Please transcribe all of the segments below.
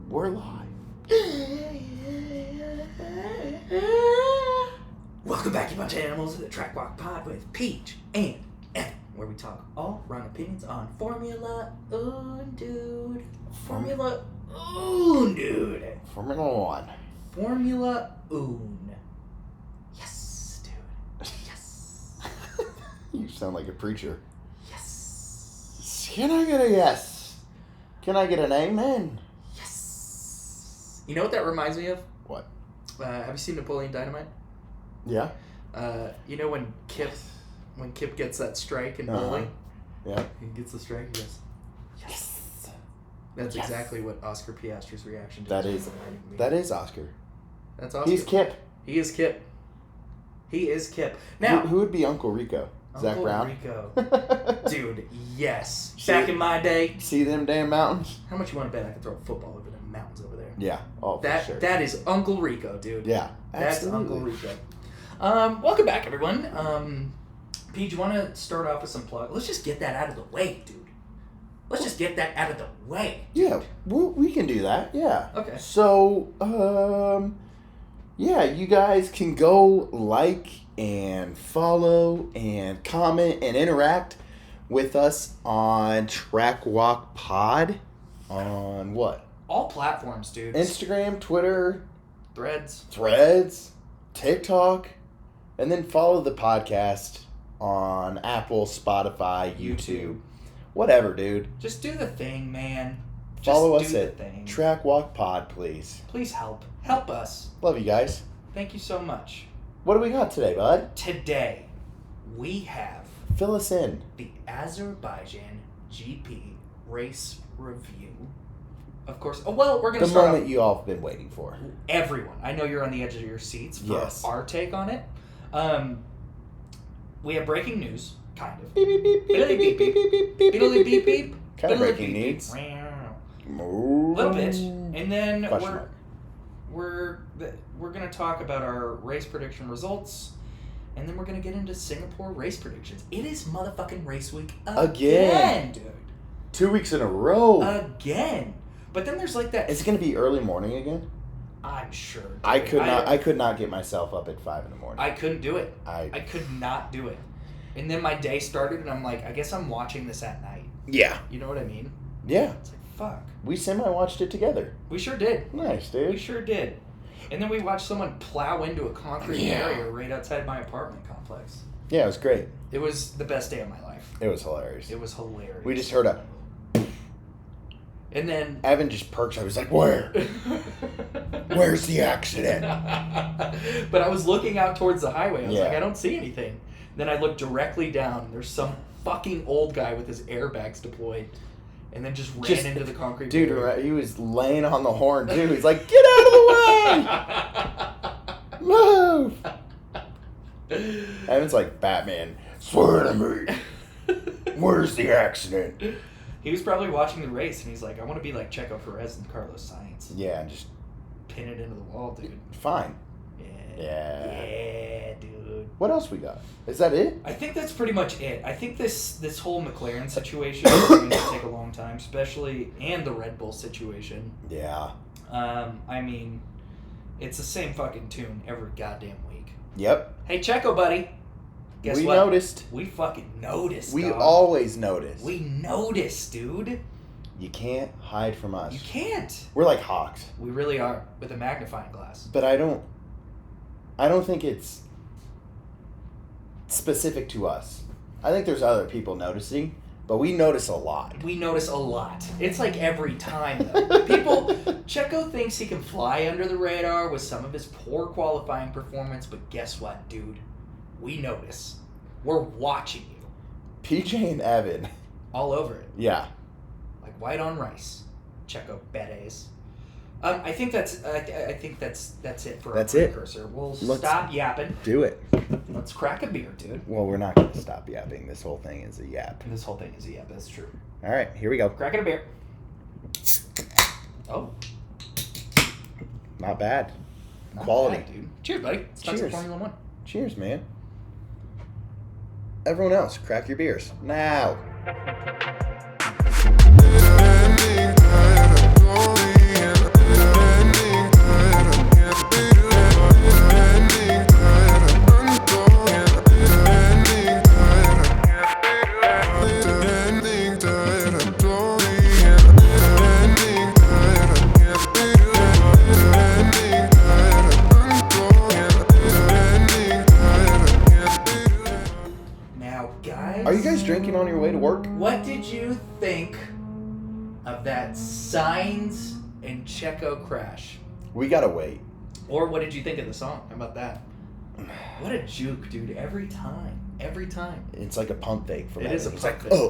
We're live. Welcome back, you bunch of animals, to the Track Walk Pod with Peach and Evan, where we talk all wrong opinions on Formula One, dude. Formula One, dude. Formula One. Formula One. Yes, dude. Yes. You sound like a preacher. Yes. Can I get a yes? Can I get an amen? Yes. You know what that reminds me of? What? Have you seen Napoleon Dynamite? Yeah. You know when Kip gets that strike in bowling? Yeah. He gets the strike, he goes, yes. That's exactly what Oscar Piastri's reaction to That is Oscar. That's Oscar. He's Kip. He is Kip. He is Kip. Now, who would be Uncle Rico? Zach Brown? Uncle Rico. Dude, yes. Back in my day. See them damn mountains? How much you want to bet I could throw a football over them mountains over there? Yeah. Oh, for sure. That is Uncle Rico, dude. Yeah. That's Uncle Rico. Welcome back, everyone. Pete, you want to start off with some plug? Let's just get that out of the way, dude. Let's just get that out of the way. Yeah, we can do that. Yeah. Okay. So, yeah, you guys can go like and follow and comment and interact with us on Track Walk Pod on what? All platforms, dude. Instagram, Twitter, Threads, TikTok, and then follow the podcast on Apple, Spotify, YouTube. Whatever, dude. Just do the thing, man. Follow us do the at thing. Track Walk Pod, please. Please help. Help us. Love you guys. Thank you so much. What do we got today, bud? Today, we have Fill us in. the Azerbaijan GP race review. Of course. Oh, well, we're going to The start moment off, you all have been waiting for. everyone. I know you're on the edge of your seats for Yes. our take on it. We have breaking news, kind of. Beep, beep, beep, beep, Biddly beep, beep, beep, beep, beep, Biddly beep, beep beep, beep. Kind of Biddly breaking beep, beep. needs. A little bit. And then Question mark. we're going to talk about our race prediction results. And then we're going to get into Singapore race predictions. It is motherfucking race week again, dude. 2 weeks in a row. Again. But then there's like that. Is it going to be early morning again? I'm sure. Dude. I could not get myself up at 5 in the morning. I couldn't do it. I could not do it. And then my day started, and I'm like, I guess I'm watching this at night. Yeah. You know what I mean? Yeah. It's like, fuck. We semi-watched it together. We sure did. Nice, We dude. sure did. And then we watched someone plow into a concrete barrier right outside my apartment complex. Yeah, it was great. It was the best day of my life. It was hilarious. It was hilarious. We just heard a... And then... Evan just perks. I was like, where? Where's the accident? But I was looking out towards the highway. I was Yeah. like, I don't see anything. Then I looked directly down, and there's some fucking old guy with his airbags deployed, and then just ran into the concrete Dude, barrier. right, he was laying on the horn, too. He's like, get out of the way! Move! Evan's like, Batman, swear to me. Where's the accident? He was probably watching the race, and he's like, I want to be like Checo Perez and Carlos Sainz. Yeah, just Pin it into the wall, dude. fine. Yeah, Yeah. dude. What else we got? Is that it? I think that's pretty much it. I think this whole McLaren situation is going to take a long time, especially, and the Red Bull situation. Yeah. I mean, it's the same fucking tune every goddamn week. Yep. Hey, Checo, buddy. Guess We what? noticed. We fucking noticed, We dog. always notice. We noticed, dude. You can't hide from us. You can't. We're like hawks. We really are, with a magnifying glass. But I don't think it's specific to us. I think there's other people noticing, but we notice a lot. We notice a lot. It's like every time, though. Checo thinks he can fly under the radar with some of his poor qualifying performance, but guess what, dude? We notice. We're watching you. PJ and Evan. All over it. Yeah. Like white on rice. Checo Beres. I think that's it for That's our it. precursor. We'll Let's stop yapping. do it. Let's crack a beer, dude. Well, we're not going to stop yapping. This whole thing is a yap. This whole thing is a yap. That's true. All right, here we go. Cracking a beer. Oh. Not bad. Not Quality. bad, dude. Cheers, buddy. It's time for Cheers. Formula One. Cheers, man. Everyone else, crack your beers. Now. you think of that Sainz and Checo crash? We gotta wait. Or what did you think of the song? How about that? What a juke, dude. Every time. Every time. It's like a pump fake for me. It is a It's pump like,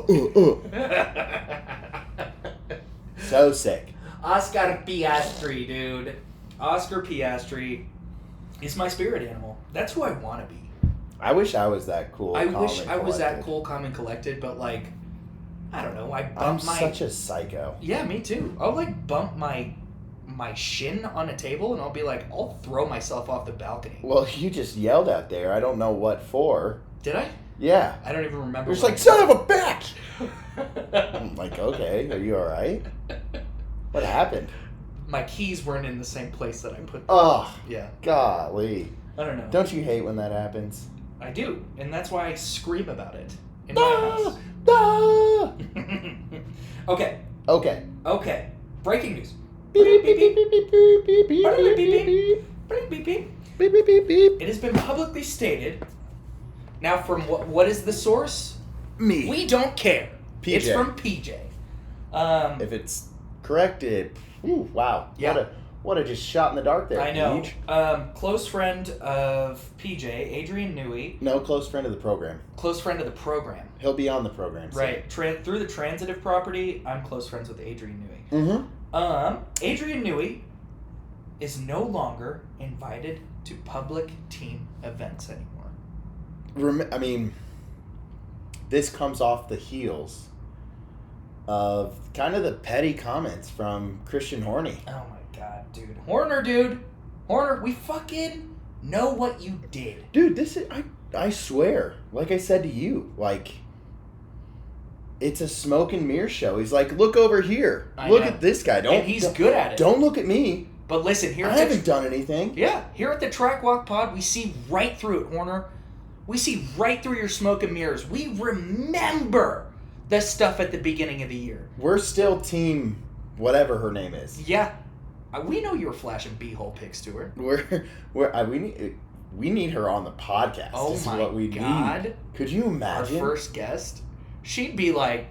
So sick. Oscar Piastri, dude. Oscar Piastri is my spirit animal. That's who I want to be. I wish I was that cool. I calm wish and I was that collected. cool, calm, and collected, but like, I don't know. I'm such a psycho. Yeah, me too. I'll like bump my shin on a table and I'll be like, I'll throw myself off the balcony. Well, you just yelled out there. I don't know what for. Did I? Yeah. I don't even remember. You're just like, son of a bitch! I'm like, okay, are you alright? What happened? My keys weren't in the same place that I put them. Oh, Yeah. golly. I don't know. Don't you hate when that happens? I do. And that's why I scream about it in my house. Ah! Okay. Okay. Okay. Breaking news. Beep, beep, beep, beep, beep, beep, beep, beep, Beep, beep, beep, beep. Beep, beep, beep. Beep, beep, beep, beep. It has been publicly stated. Now, from what is the source? Me. We don't care. PJ. It's from PJ. If it's corrected, ooh, wow. Yeah. What a just shot in the dark there. I know. Peach. Close friend of PJ, Adrian Newey. No, close friend of the program. Close friend of the program. He'll be on the program soon. Right. Through the transitive property, I'm close friends with Adrian Newey. Mm-hmm. Adrian Newey is no longer invited to public team events anymore. I mean, this comes off the heels of kind of the petty comments from Christian Horny. Oh my god, dude. Horner, we fucking know what you did. Dude, this is, I swear, like I said to you, like, it's a smoke and mirror show. He's like, look over here. Look at this guy. And he's good at it. Don't look at me. But listen, here I haven't done anything. Yeah, here at the Track Walk Pod, we see right through it, Horner. We see right through your smoke and mirrors. We remember the stuff at the beginning of the year. We're still team whatever her name is. Yeah. We know you were flashing b-hole pics to her. We need her on the podcast. Oh is my what we God. Need. Could you imagine? Our first guest, she'd be like,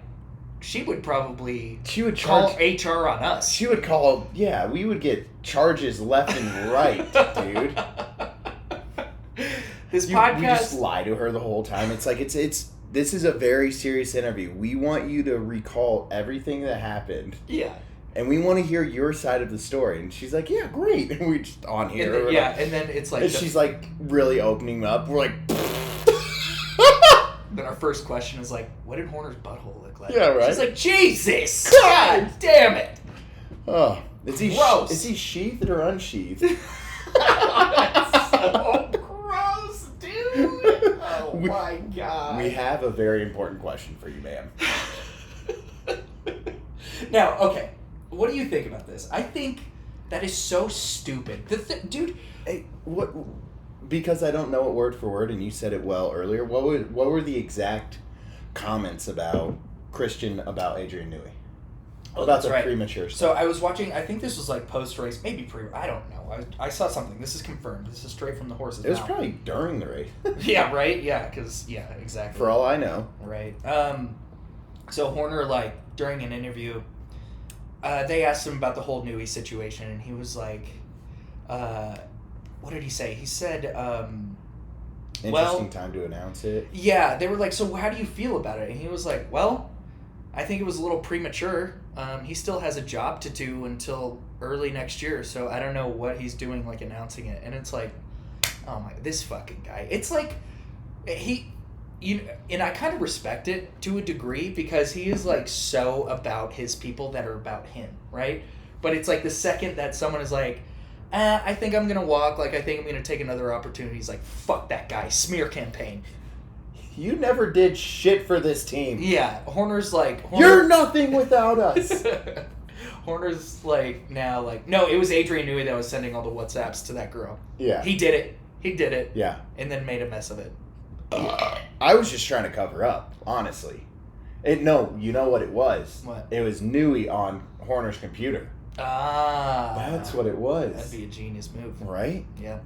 she would probably call HR on us. She would call, yeah, we would get charges left and right, dude. This podcast. We just lie to her the whole time. It's like, this is a very serious interview. We want you to recall everything that happened. Yeah. And we want to hear your side of the story. And she's like, yeah, great. And we just on here. And then it's like... And she's like really opening up. We're like... Then our first question is like, what did Horner's butthole look like? Yeah, right. She's like, Jesus! God damn it! Oh. Is he gross. Is he sheathed or unsheathed? That's so gross, dude! Oh my God. We have a very important question for you, ma'am. Now, okay. What do you think about this? I think that is so stupid. Dude. Hey, what? Because I don't know it word for word, and you said it well earlier. What were the exact comments about Christian about Adrian Newey? Oh, about that's the right. premature stuff. So I was watching. I think this was like post race, maybe pre. I don't know. I saw something. This is confirmed. This is straight from the horse's It was mouth. probably during the race. Yeah. Right. Yeah. Because exactly. For all I know. Right. So Horner, like during an interview, they asked him about the whole Newey situation, and he was like, what did he say? He said, Interesting time to announce it. Yeah, they were like, so how do you feel about it? And he was like, well, I think it was a little premature. He still has a job to do until early next year, so I don't know what he's doing, like announcing it. And it's like, oh my, this fucking guy. It's like, and I kind of respect it to a degree because he is like so about his people that are about him, right? But it's like the second that someone is like, I think I'm going to walk, like I think I'm going to take another opportunity, he's like, fuck that guy, smear campaign. You never did shit for this team. Yeah, Horner's like... You're nothing without us. Horner's like, now like, no, it was Adrian Newey that was sending all the WhatsApps to that girl. Yeah. He did it. Yeah. And then made a mess of it. I was just trying to cover up, honestly. No, you know what it was? What? It was Newey on Horner's computer. Ah. That's what it was. That'd be a genius move. Right? Yeah.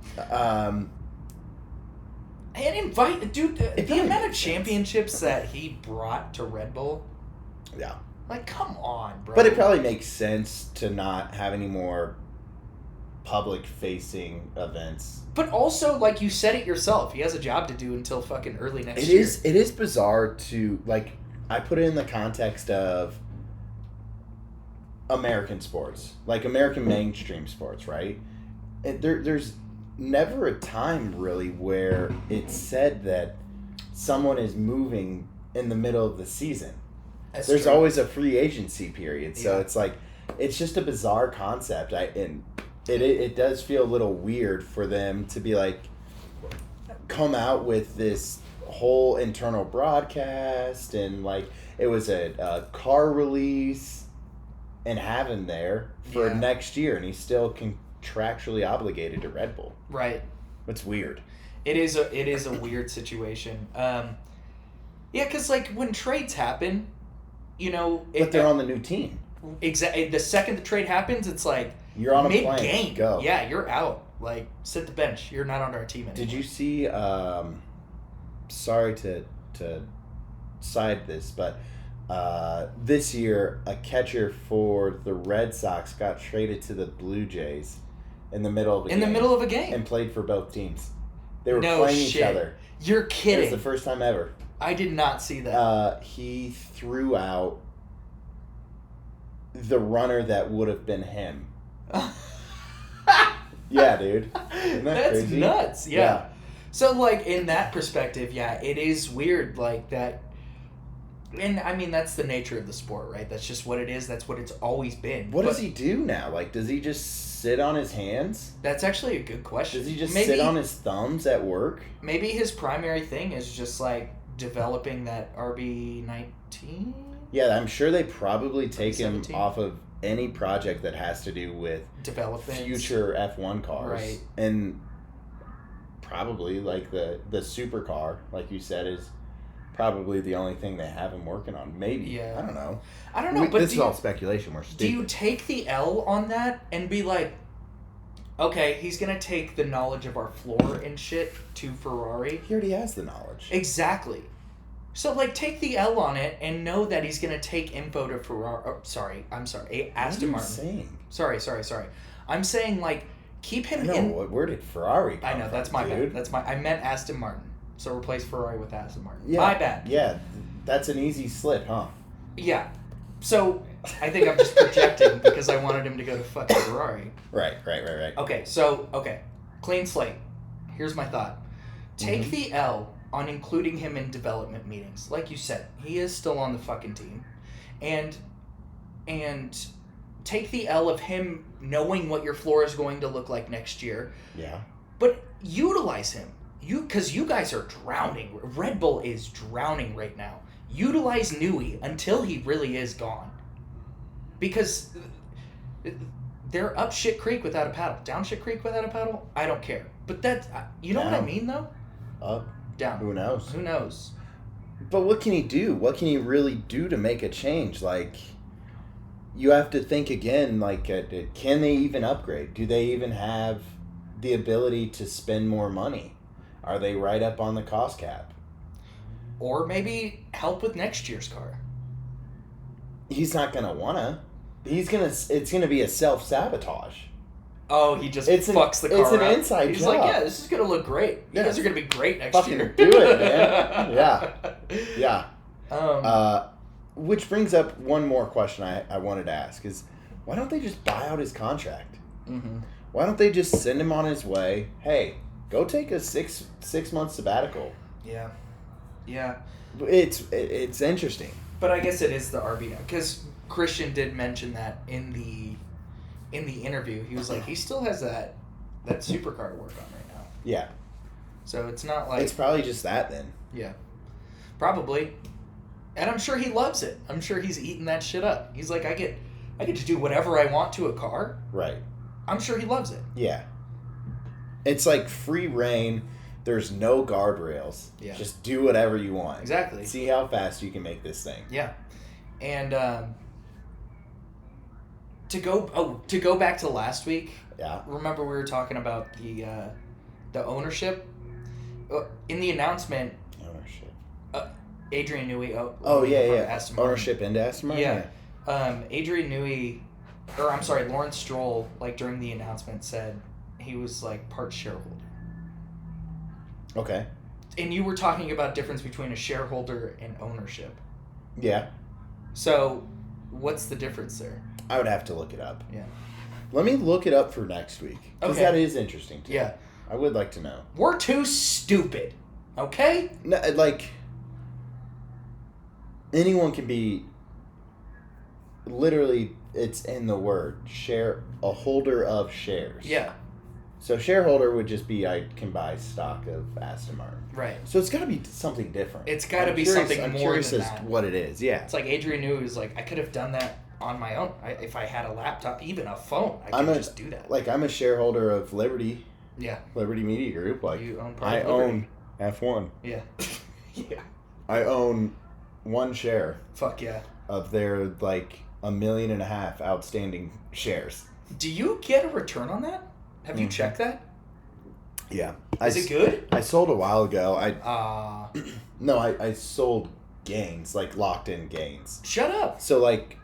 Dude, the amount of championships that he brought to Red Bull Yeah. Like, come on, bro. But it probably makes sense to not have any more public-facing events. But also, like, you said it yourself. He has a job to do until fucking early next year. It is bizarre to, like, I put it in the context of American sports. Like, American mainstream sports, right? There's never a time, really, where it's said that someone is moving in the middle of the season. There's true. always a free agency period. So Yeah. it's like, it's just a bizarre concept. It does feel a little weird for them to be like, come out with this whole internal broadcast and like it was a car release and have him there for next year, and he's still contractually obligated to Red Bull. Right. It's weird. It is a weird situation. Yeah, because like when trades happen, you know, But they're on the new team. Exactly. The second the trade happens, it's like You're on a mid-game. plane. Go. Yeah, you're out. Like, sit the bench. You're not on our team anymore. Did you see? Sorry to side this, but this year a catcher for the Red Sox got traded to the Blue Jays in the middle of a game. And played for both teams. They were playing each other. You're kidding. It was the first time ever. I did not see that. He threw out the runner that would have been him. Yeah, dude. Isn't that That's crazy? nuts. Yeah. So, like, in that perspective, yeah, it is weird, like, that. And, I mean, that's the nature of the sport, right? That's just what it is. That's what it's always been. What does he do now? Like, does he just sit on his hands? That's actually a good question. Does he just sit on his thumbs at work? Maybe his primary thing is just, like, developing that RB19? Yeah, I'm sure they probably take him 17? off of any project that has to do with Development. future F1 cars. Right. And probably, like, the supercar, like you said, is probably the only thing they have him working on. Maybe. Yeah. I don't know. But this is all speculation. We're stupid. Do you take the L on that and be like, okay, he's going to take the knowledge of our floor and shit to Ferrari? He already has the knowledge. Exactly. So, like, take the L on it and know that he's going to take info to Ferrari. Oh, sorry. I'm sorry. Aston Martin. What are you saying? Sorry. I'm saying, like, keep him in. Where did Ferrari come I know, from, that's my dude? bad. I meant Aston Martin. So replace Ferrari with Aston Martin. Yeah, my bad. Yeah, that's an easy slip, huh? Yeah. So, I think I'm just projecting because I wanted him to go to fucking Ferrari. Right. Okay. Clean slate. Here's my thought. Take the L on including him in development meetings. Like you said, he is still on the fucking team. And take the L of him knowing what your floor is going to look like next year. Yeah. But utilize him. Because you guys are drowning. Red Bull is drowning right now. Utilize Newey until he really is gone. Because they're up shit creek without a paddle. Down shit creek without a paddle? I don't care. But that's... You know what I mean, though? Up. Down. Who knows? But what can he do? What can he really do to make a change? Like, you have to think again, like, can they even upgrade? Do they even have the ability to spend more money? Are they right up on the cost cap? Or maybe help with next year's car. He's not going to want to. It's going to be a self-sabotage. Oh, he just fucks the car It's an up. inside He's job. like, yeah, this is going to look great. You guys are going to be great next Fucking year. do it, man. Yeah. Which brings up one more question I wanted to ask is, why don't they just buy out his contract? Mm-hmm. Why don't they just send him on his way? Hey, go take a six month sabbatical. Yeah. It's interesting. But I guess it is the RB because Christian did mention that in the interview. He was like, he still has that supercar to work on right now. Yeah. So it's not like it's probably just that then. Yeah. Probably. And I'm sure he loves it. I'm sure he's eating that shit up. He's like, I get to do whatever I want to a car. Right. I'm sure he loves it. Yeah. It's like free reign. There's no guardrails. Yeah. Just do whatever you want. Exactly. See how fast you can make this thing. Yeah. And to go back to last week. Yeah. Remember we were talking about the ownership in the announcement. Ownership. Adrian Newey. Yeah. Ownership into Aston Martin. Yeah. Adrian Newey, Lawrence Stroll, like during the announcement said he was like part shareholder. Okay. And you were talking about difference between a shareholder and ownership. Yeah. So, what's the difference there? I would have to look it up. Yeah. Let me look it up for next week. Because that is interesting to me. Yeah. I would like to know. We're too stupid. Okay? No, like, anyone can be, literally, it's in the word, a holder of shares. Yeah. So shareholder would just be I can buy stock of Aston Martin. Right. So it's got to be something different. It's got to be something I'm more curious than as that. to what it is. Yeah. It's like Adrian Newey was like, I could have done that on my own. If I had a laptop, even a phone, I could just do that. Like, I'm a shareholder of Liberty. Yeah. Liberty Media Group. Like, you own I own F1. Yeah. Yeah. I own one share. Fuck yeah. Of their, like, 1.5 million outstanding shares. Do you get a return on that? Have you checked that? Yeah. Is it good? I sold a while ago. No, I sold gains, like locked in gains. Shut up. So, like,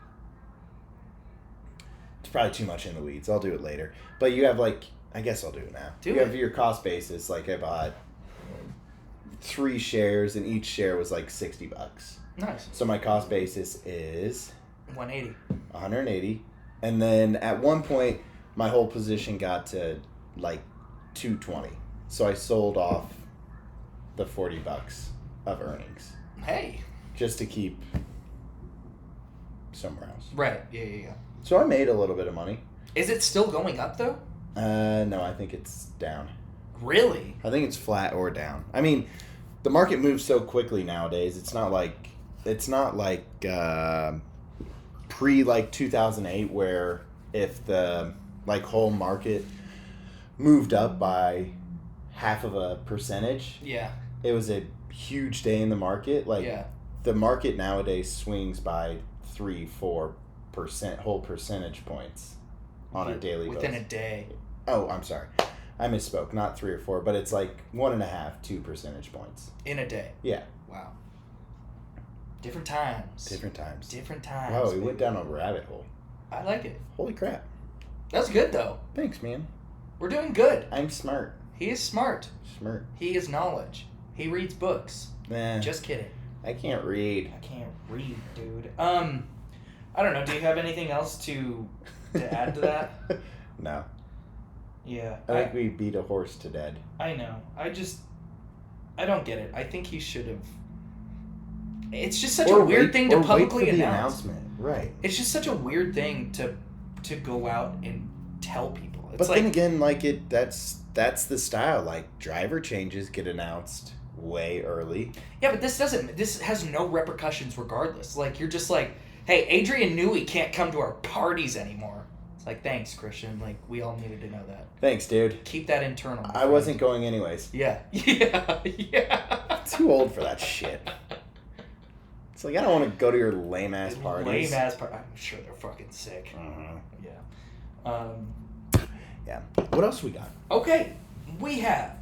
it's probably too much in the weeds. I'll do it later. But you have, like, I guess I'll do it now. You have your cost basis. Like, I bought 3 shares, and each share was like $60. Nice. So my cost basis is 180. 180. And then at one point, my whole position got to like 220. So I sold off the $40 of earnings. Hey. Just to keep somewhere else. Right. Yeah. So I made a little bit of money. Is it still going up though? No, I think it's down. Really? I think it's flat or down. I mean, the market moves so quickly nowadays. It's not like pre like 2008 where if the like whole market moved up by 0.5%, yeah, it was a huge day in the market. Like the market nowadays swings by 3-4% whole percentage points on a daily basis. Within a day. Oh, I'm sorry. I misspoke. Not 3 or 4, but it's like 1.5-2 percentage points. In a day. Yeah. Wow. Different times. Wow, we went down a rabbit hole. I like it. Holy crap. That's good though. Thanks, man. We're doing good. I'm smart. He is smart. Smart. He is knowledge. He reads books. Nah. Just kidding. I can't read. I can't read, dude. I don't know. Do you have anything else to add to that? No. Yeah. I think we beat a horse to death. I know. I don't get it. I think he should have. It's just such a weird thing to publicly announce. Right. It's just such a weird thing to go out and tell people. It's but then again, like that's the style. Like driver changes get announced way early. Yeah, but this has no repercussions regardless. Like you're just like, hey, Adrian Newey can't come to our parties anymore. It's like, thanks, Christian. Like we all needed to know that. Thanks, dude. Keep that internal. I wasn't going anyways. Yeah. Yeah. Too old for that shit. It's like, I don't want to go to your lame-ass parties. I'm sure they're fucking sick. Yeah. Yeah. What else we got? Okay. We have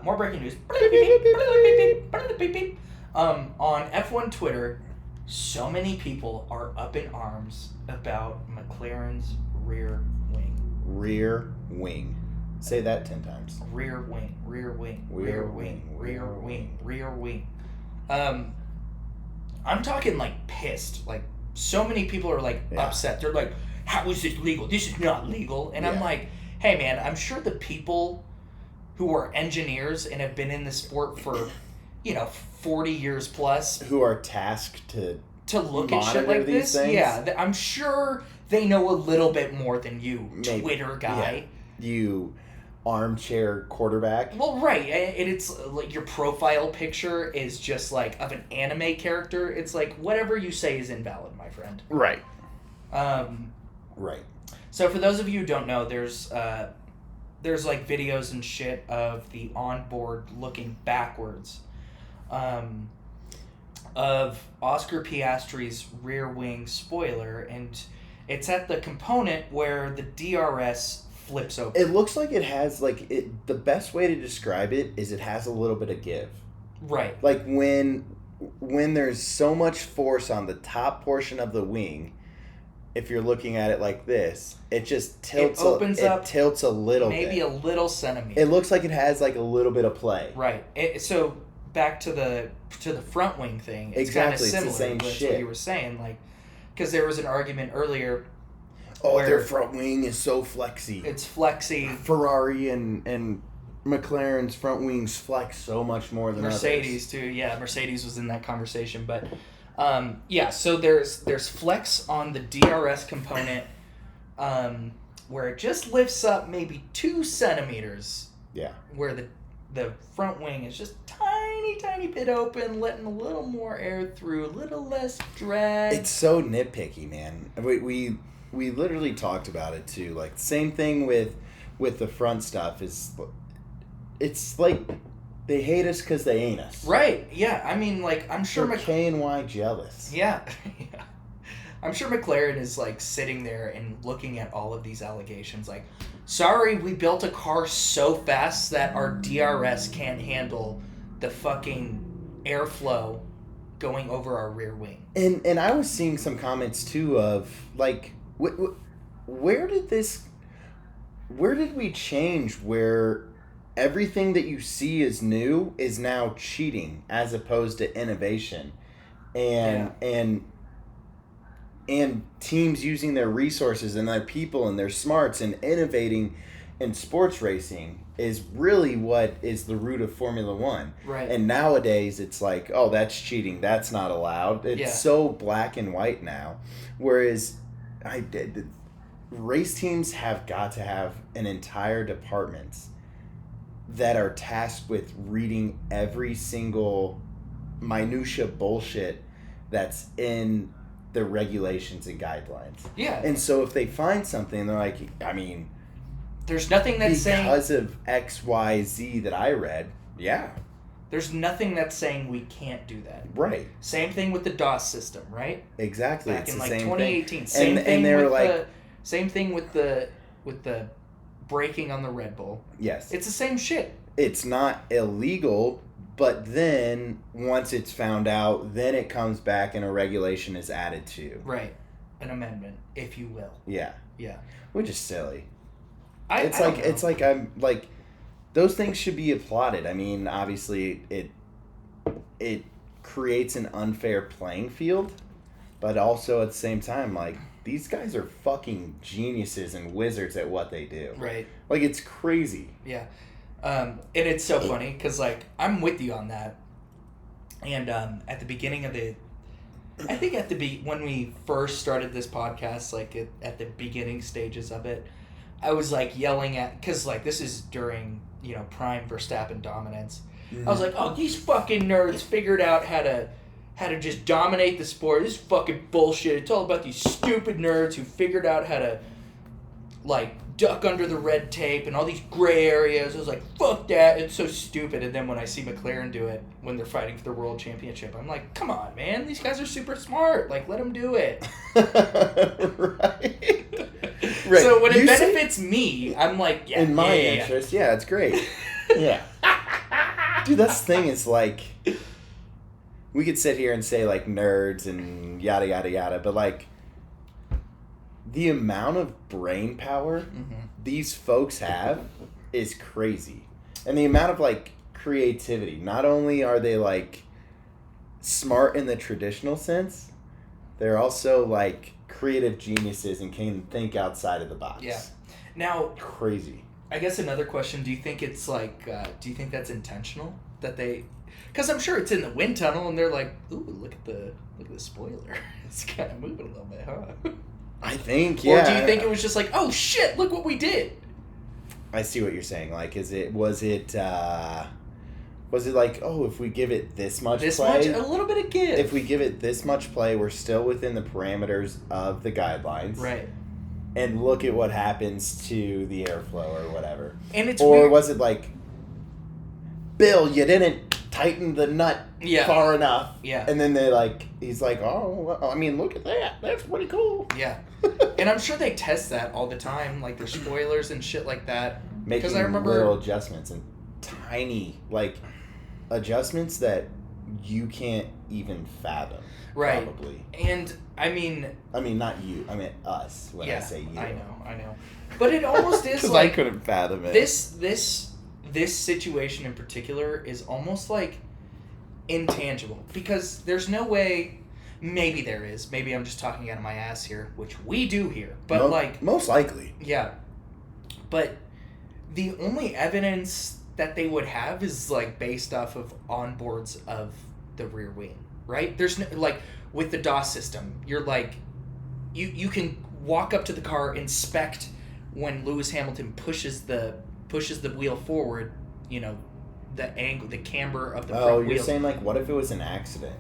more breaking news. On F1 Twitter, so many people are up in arms about McLaren's rear wing. Rear wing. Say that 10 times. Rear wing. Rear wing. Rear Rear wing. Rear wing. Rear wing. I'm talking like pissed. Like so many people are like upset. They're like, how is this legal? This is not legal. And I'm like, hey man, I'm sure the people who are engineers and have been in the sport for, 40 years plus. Who are tasked to look at shit like this. Things. Yeah, I'm sure they know a little bit more than you, maybe. Twitter guy. Yeah. You armchair quarterback. Well, right, and it's like your profile picture is just like of an anime character. It's like whatever you say is invalid, my friend. Right. Right. So for those of you who don't know, there's like videos and shit of the onboard looking backwards, of Oscar Piastri's rear wing spoiler, and it's at the component where the DRS flips open. It looks like it has the best way to describe it is it has a little bit of give. Right. Like when when there's so much force on the top portion of the wing, if you're looking at it like this, it just tilts. It opens up. Tilts a little bit. Maybe a little centimeter. It looks like it has like a little bit of play. Right. So back to the front wing thing. It's Exactly. kind of It's similar the same to shit. what you were saying, like, because there was an argument earlier. Oh, where their front wing is so flexy. It's flexy. Ferrari and McLaren's front wings flex so much more than Mercedes others. too. Yeah, Mercedes was in that conversation, but yeah. So there's flex on the DRS component, where it just lifts up maybe 2 centimeters. Yeah. Where the front wing is just tiny bit open, letting a little more air through, a little less drag. It's so nitpicky, man. We literally talked about it too. Like same thing with the front stuff is. It's like they hate us because they ain't us. Right. Yeah. I mean, like, I'm sure They're K&Y jealous. Yeah. Yeah. I'm sure McLaren is, like, sitting there and looking at all of these allegations like, sorry, we built a car so fast that our DRS can't handle the fucking airflow going over our rear wing. And I was seeing some comments, too, of, like, where did we change where everything that you see is new is now cheating as opposed to innovation, and teams using their resources and their people and their smarts and innovating in sports racing is really what is the root of Formula One. Right. And nowadays it's like, oh, that's cheating. That's not allowed. It's so black and white now. Whereas race teams have got to have an entire department that are tasked with reading every single minutia bullshit that's in the regulations and guidelines. Yeah. And so if they find something, they're like, I mean, there's nothing that's saying because of X, Y, Z that I read, yeah. There's nothing that's saying we can't do that. Right. Same thing with the DOS system, right? Exactly. Back it's in the like same 2018. thing. And they were like, same thing with the braking on the Red Bull. yes. It's the same shit. It's not illegal, but then once it's found out, then it comes back and a regulation is added to. Right. An amendment, if you will. Yeah. Yeah. Which is silly. I don't know. It's like I'm like those things should be applauded. I mean, obviously it creates an unfair playing field, but also at the same time, like, these guys are fucking geniuses and wizards at what they do. Right. Like, it's crazy. Yeah. And it's so funny because, like, I'm with you on that. And at the beginning of when we first started this podcast, like at the beginning stages of it, I was like yelling at, because like this is during, prime Verstappen dominance. Mm-hmm. I was like, oh, these fucking nerds figured out how to just dominate the sport. This is fucking bullshit. It's all about these stupid nerds who figured out how to, like, duck under the red tape and all these gray areas. I was like, fuck that. It's so stupid. And then when I see McLaren do it when they're fighting for the world championship, I'm like, come on, man. These guys are super smart. Like, let them do it. Right. Right. So when it benefits me, I'm like, yeah. In my interest, yeah, it's great. Yeah. Dude, that's the thing is, like, we could sit here and say, like, nerds and yada, yada, yada, but, like, the amount of brain power these folks have is crazy. And the amount of, like, creativity. Not only are they, like, smart in the traditional sense, they're also, like, creative geniuses and can think outside of the box. Yeah. Now, crazy. I guess another question, do you think it's, like, do you think that's intentional? That they... Because I'm sure it's in the wind tunnel and they're like, ooh, look at the spoiler. It's kind of moving a little bit, huh? I think, yeah. Or do you think it was just like, oh shit, look what we did? I see what you're saying. Like, was it like, oh, if we give it this much play, a little bit of give. If we give it this much play, we're still within the parameters of the guidelines. Right. And look at what happens to the airflow or whatever. And it's or weird. Was it like, Bill, you didn't tighten the nut far enough. Yeah. And then he's like, oh, well, I mean, look at that. That's pretty cool. Yeah. And I'm sure they test that all the time, like their spoilers and shit like that. Making I remember little adjustments and tiny, like, adjustments that you can't even fathom. Right. Probably. And I mean, not you. I mean us. When I say you, I know. But it almost is like I couldn't fathom it. This situation in particular is almost like intangible because there's no way. Maybe there is. Maybe I'm just talking out of my ass here, which we do here. But most likely. Yeah. But the only evidence that they would have is like based off of onboards of the rear wing, right? There's no, like with the DOS system, you're like you can walk up to the car, inspect when Lewis Hamilton pushes the wheel forward, you know, the angle, the camber of the front wheel. Oh, you're saying like what if it was an accident?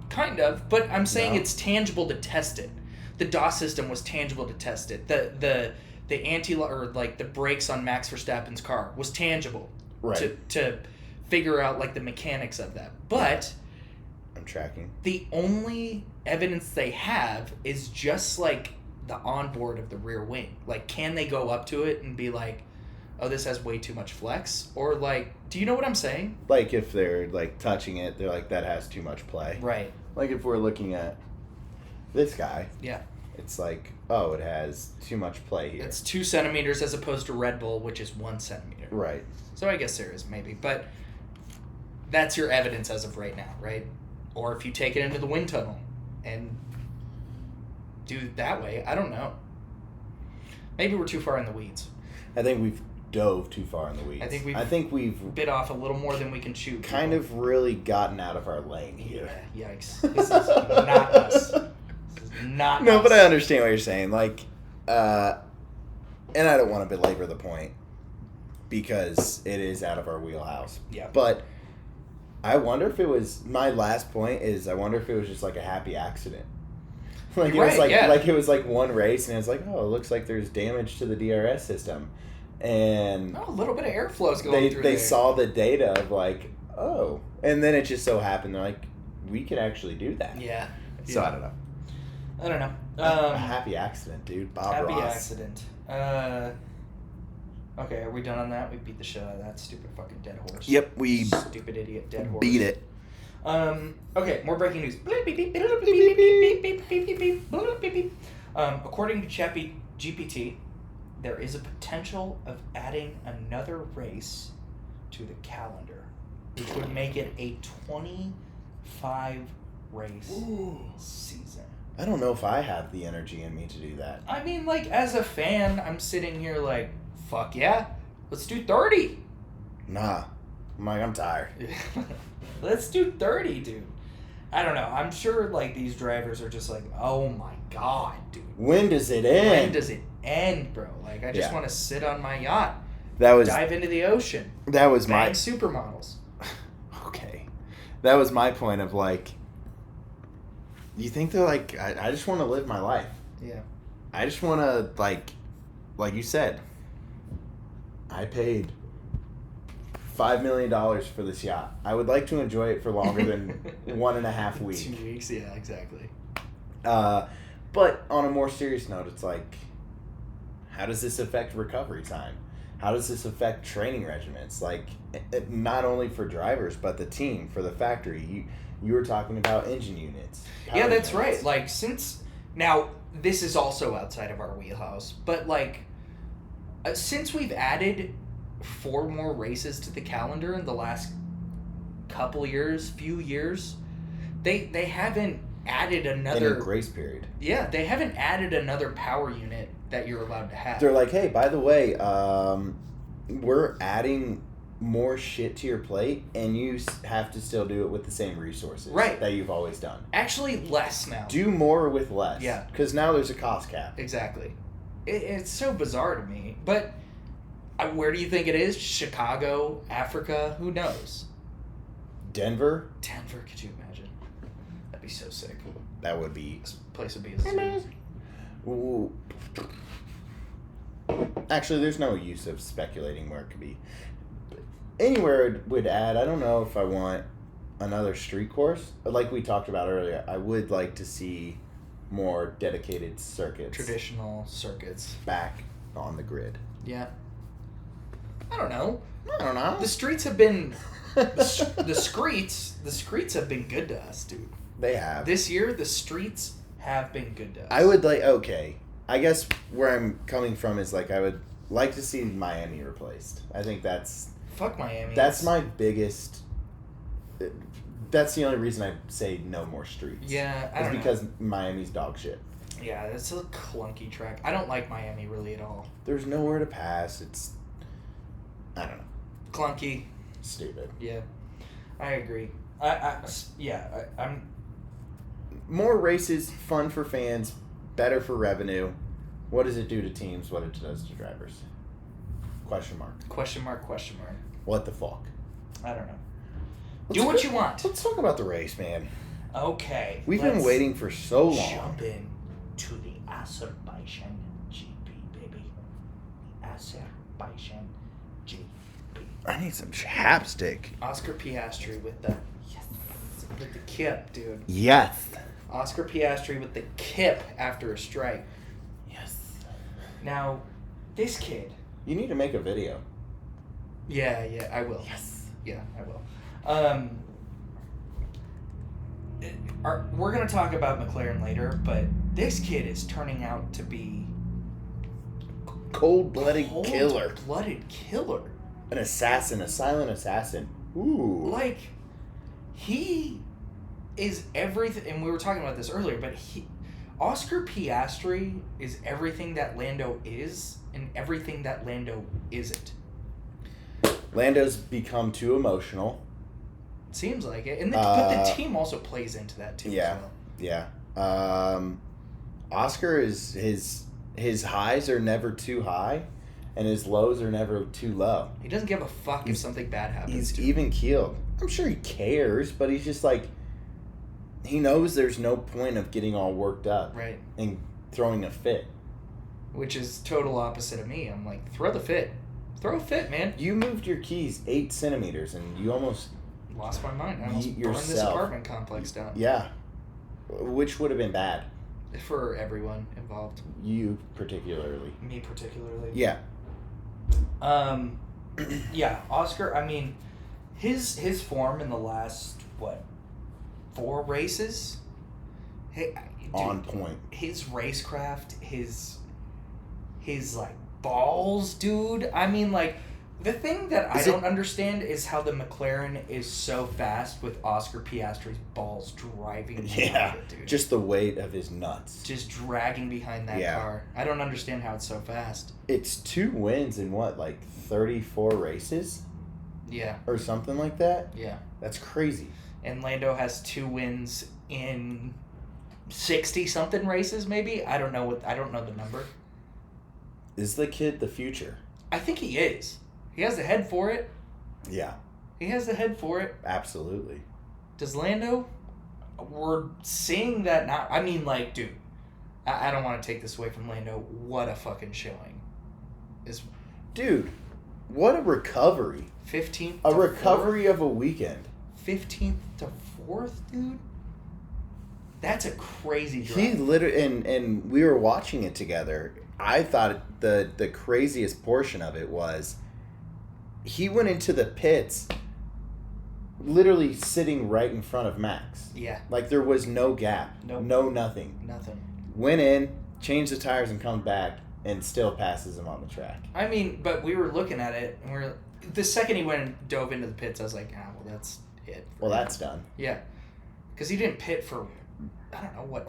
Kind of, but I'm saying it's tangible to test it. The DOS system was tangible to test it. The the brakes on Max Verstappen's car was tangible, right? To figure out like the mechanics of that. But I'm tracking. The only evidence they have is just like the onboard of the rear wing. Like, can they go up to it and be like, "Oh, this has way too much flex," or like, do you know what I'm saying? Like if they're like touching it, they're like that has too much play, right? Like if we're looking at this guy, yeah, it's like, oh, it has too much play here. It's 2 centimeters as opposed to Red Bull, which is 1 centimeter. Right. So I guess there is maybe, but that's your evidence as of right now, right? Or if you take it into the wind tunnel and do it that way, I don't know. Maybe we're too far in the weeds. I think we've dove too far in the weeds. I think we've bit off a little more than we can chew. Kind of really gotten out of our lane here. Yeah, yikes. This is not us. This is not No, us. but I understand what you're saying. Like, and I don't want to belabor the point because it is out of our wheelhouse. Yeah. But I wonder if it was, my last point is I wonder if it was just like a happy accident. Like it was like it was like one race and it was like, oh, it looks like there's damage to the DRS system. And a little bit of airflow's going through they there. saw the data of like, oh, and then it just so happened they're like, we could actually do that. Yeah. So I don't know. A happy accident, dude. Bob Ross. Happy accident. Okay, are we done on that? We beat the shit out of that stupid fucking dead horse. Yep, we stupid idiot dead horse. Beat it. Okay, more breaking news. According to GPT, there is a potential of adding another race to the calendar, which would make it a 25 race season. I don't know if I have the energy in me to do that. I mean, like, as a fan, I'm sitting here like, fuck yeah, let's do 30. Nah. I'm tired. Let's do 30, dude. I don't know. I'm sure, like, these drivers are just like, oh my god, dude. When does it end? When does it end, bro? Like, I just want to sit on my yacht. Dive into the ocean. That was bang supermodels. Okay. That was my point of, like, you think they're like, I just want to live my life. Yeah. I just want to, like you said, I paid $5 million for this yacht. I would like to enjoy it for longer than 1.5 weeks. 2 weeks, yeah, exactly. But on a more serious note, it's like, how does this affect recovery time? How does this affect training regimens? Like, not only for drivers, but the team, for the factory. You were talking about engine units. Yeah, that's right. Like, now, this is also outside of our wheelhouse, but, like, since we've added 4 more races to the calendar in the last few years, they haven't added another... In a grace period. Yeah, they haven't added another power unit that you're allowed to have. They're like, hey, by the way, we're adding more shit to your plate, and you have to still do it with the same resources that you've always done. Actually, less now. Do more with less. Yeah. Because now there's a cost cap. Exactly. It's so bizarre to me. But where do you think it is? Chicago? Africa? Who knows? Denver? Denver, could you imagine? That'd be so sick. That would be... This place would be a zoo. Ooh. Actually, there's no use of speculating where it could be. Anywhere it would add, I don't know if I want another street course. Like we talked about earlier, I would like to see more dedicated circuits. Traditional circuits. Back on the grid. Yeah. I don't know. I don't know. The streets have been the streets have been good to us, dude. They have. This year, the streets have been good to us. I would okay. I guess where I'm coming from is like I would like to see Miami replaced. I think that's fuck Miami. That's my biggest. That's the only reason I say no more streets. Yeah, I don't know. Because Miami's dog shit. Yeah, it's a clunky track. I don't like Miami really at all. There's nowhere to pass. It's, I don't know. Clunky. Stupid. Yeah, I agree. I'm. More races, fun for fans, better for revenue. What does it do to teams? What it does to drivers? Question mark. Question mark. Question mark. What the fuck? I don't know. Do what you want. Let's talk about the race, man. Okay. We've been waiting for so long. Jump in to the Azerbaijan GP, baby. The Azerbaijan GP. I need some chapstick. Oscar Piastri with the kip, dude. Yes. Oscar Piastri with the kip after a strike. Yes. Now, this kid. You need to make a video. Yeah, I will. Yes. Yeah, I will. We're going to talk about McLaren later, but this kid is turning out to be Cold-blooded killer. Cold-blooded killer. An assassin, a silent assassin. Ooh. Like, he is everything, and we were talking about this earlier, but Oscar Piastri is everything that Lando is and everything that Lando isn't. Lando's become too emotional. Seems like it. And but the team also plays into that too. Yeah. As well. Yeah. Oscar is his highs are never too high and his lows are never too low. He doesn't give a fuck if something bad happens. He's even keeled. I'm sure he cares, but he's just like he knows there's no point of getting all worked up. Right. And throwing a fit. Which is total opposite of me. I'm like, throw the fit. Throw a fit, man. You moved your keys 8 centimeters and you almost lost my mind. I almost burned yourself. this apartment complex down. Yeah. Which would have been bad. For everyone involved. You particularly. Me particularly. Yeah. Yeah, Oscar, I mean, his form in the last, 4 races? Hey, dude, on point. His racecraft, his like, balls, dude. I mean, like, the thing that I don't understand is how the McLaren is so fast with Oscar Piastri's balls driving behind it, dude. Just the weight of his nuts. Just dragging behind that car. I don't understand how it's so fast. It's 2 wins in 34 races? Yeah. Or something like that? Yeah. That's crazy. And Lando has 2 wins in 60-something races, maybe? I don't know the number. Is the kid the future? I think he is. He has the head for it. Yeah. He has the head for it. Absolutely. Does Lando? We're seeing that now. I mean, like, dude, I don't want to take this away from Lando. What a fucking showing. Dude, what a recovery. 15th A recovery 4th? Of a weekend. 15th to 4th, dude? That's a crazy drive. He literally, and we were watching it together. I thought the craziest portion of it was he went into the pits literally sitting right in front of Max. Yeah. Like there was no gap. Nope. No nothing. Nothing. Went in, changed the tires and comes back and still passes him on the track. I mean, but we were looking at it and the second he went and dove into the pits, I was like, well, that's it. Well, that's done. Yeah. Because he didn't pit for, I don't know,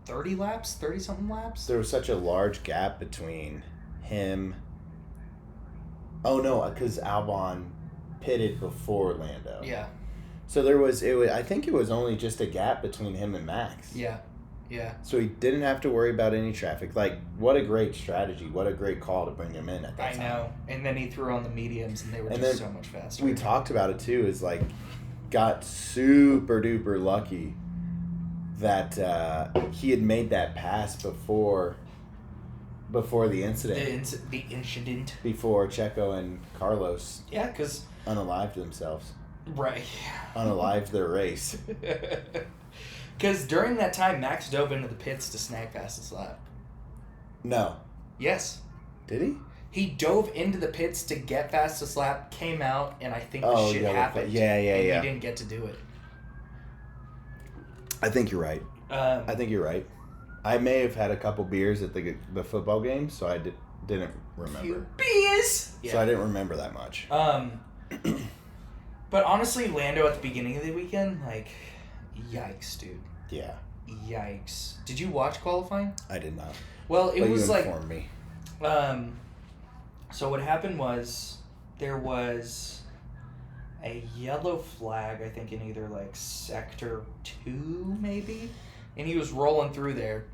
30 laps? 30-something laps? There was such a large gap between him. Oh, no, because Albon pitted before Lando. Yeah. So I think it was only just a gap between him and Max. Yeah. Yeah. So he didn't have to worry about any traffic. Like, what a great strategy. What a great call to bring him in at that time. I know. And then he threw on the mediums and they were just so much faster. We talked about it too, is like, got super duper lucky that he had made that pass before the incident. The incident. Before Checo and Carlos Yeah, because... unalived themselves. Right. Unalived their race. Because during that time, Max dove into the pits to snag fastest lap. No. Yes. Did he? He dove into the pits to get fastest lap, came out, and I think shit yeah, happened. Yeah. He didn't get to do it. I think you're right. I may have had a couple beers at the football game, so I didn't remember. Beers! So I didn't remember that much. But honestly, Lando at the beginning of the weekend, like, yikes, dude. Yeah. Yikes. Did you watch qualifying? I did not. Well, it was you like... informed me. So what happened was there was a yellow flag, I think, in either like sector 2 maybe, and he was rolling through there,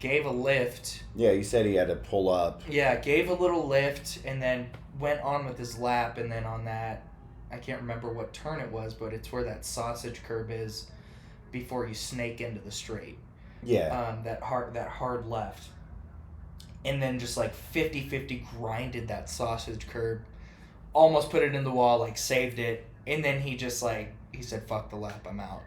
gave a lift. Yeah, you said he had to pull up. Yeah, gave a little lift and then went on with his lap, and then on that, I can't remember what turn it was, but it's where that sausage curb is before you snake into the straight. Yeah. That hard left. And then just like 50-50 grinded that sausage curb, almost put it in the wall, like saved it, and then he just like, he said, fuck the lap, I'm out.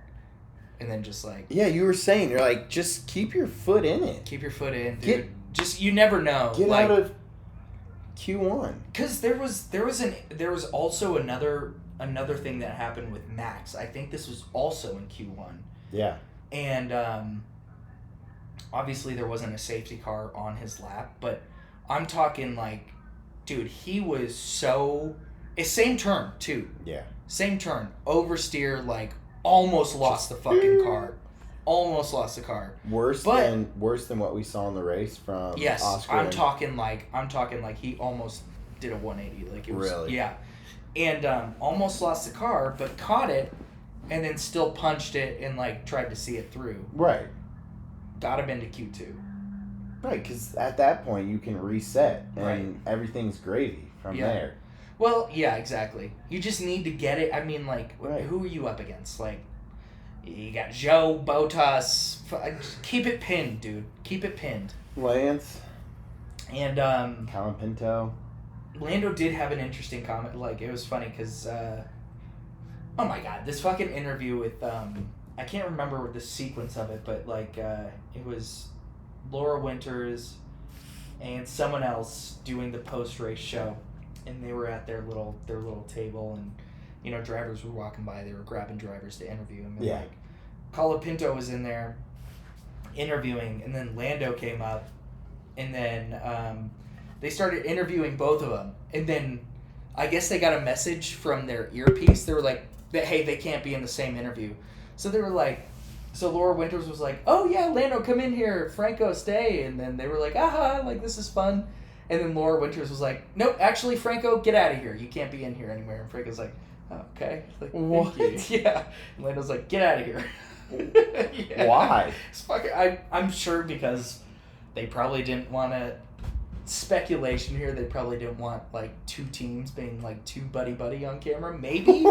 And then just like... Yeah, you were saying, you're like, just keep your foot in it. Keep your foot in, dude. Just, you never know. Get like, out of Q1. Because there was also another thing that happened with Max. I think this was also in Q1. Yeah. And obviously there wasn't a safety car on his lap, but I'm talking like, dude, he was so... Same turn, too. Yeah. Same turn. Oversteer, like, almost lost the fucking car. Almost lost the car. Worse than what we saw in the race from yes, Oscar. I'm talking like he almost did a 180. Like, it was... Really? Yeah. And almost lost the car, but caught it, and then still punched it and, like, tried to see it through. Right. Got him into Q2. Right, because at that point you can reset and Right. everything's gravy from there. Well, yeah, exactly. You just need to get it. I mean, like, Right. who are you up against? Like, you got Joe, Bottas. Keep it pinned, dude. Keep it pinned. Lance. And Colin Pinto. Lando did have an interesting comment. Like, it was funny because, oh my God, this fucking interview with, I can't remember the sequence of it, but, like, it was Laura Winters and someone else doing the post-race show. And they were at their little table, and, you know, drivers were walking by. They were grabbing drivers to interview him. And, Yeah. like, Colin Pinto was in there interviewing, and then Lando came up, and then they started interviewing both of them. And then I guess they got a message from their earpiece. They were like, hey, they can't be in the same interview. So they were like, so Laura Winters was like, oh, yeah, Lando, come in here. Franco, stay. And then they were like, aha, like, this is fun. And then Laura Winters was like, nope, actually, Franco, get out of here. You can't be in here anymore. And Franco's like, oh, okay. Like, what? Thank you. Yeah. And Lando's like, get out of here. Yeah. Why? It's fucking, I'm sure because they probably didn't want to, speculation here, they probably didn't want, like, two teams being, like, too buddy-buddy on camera. Maybe.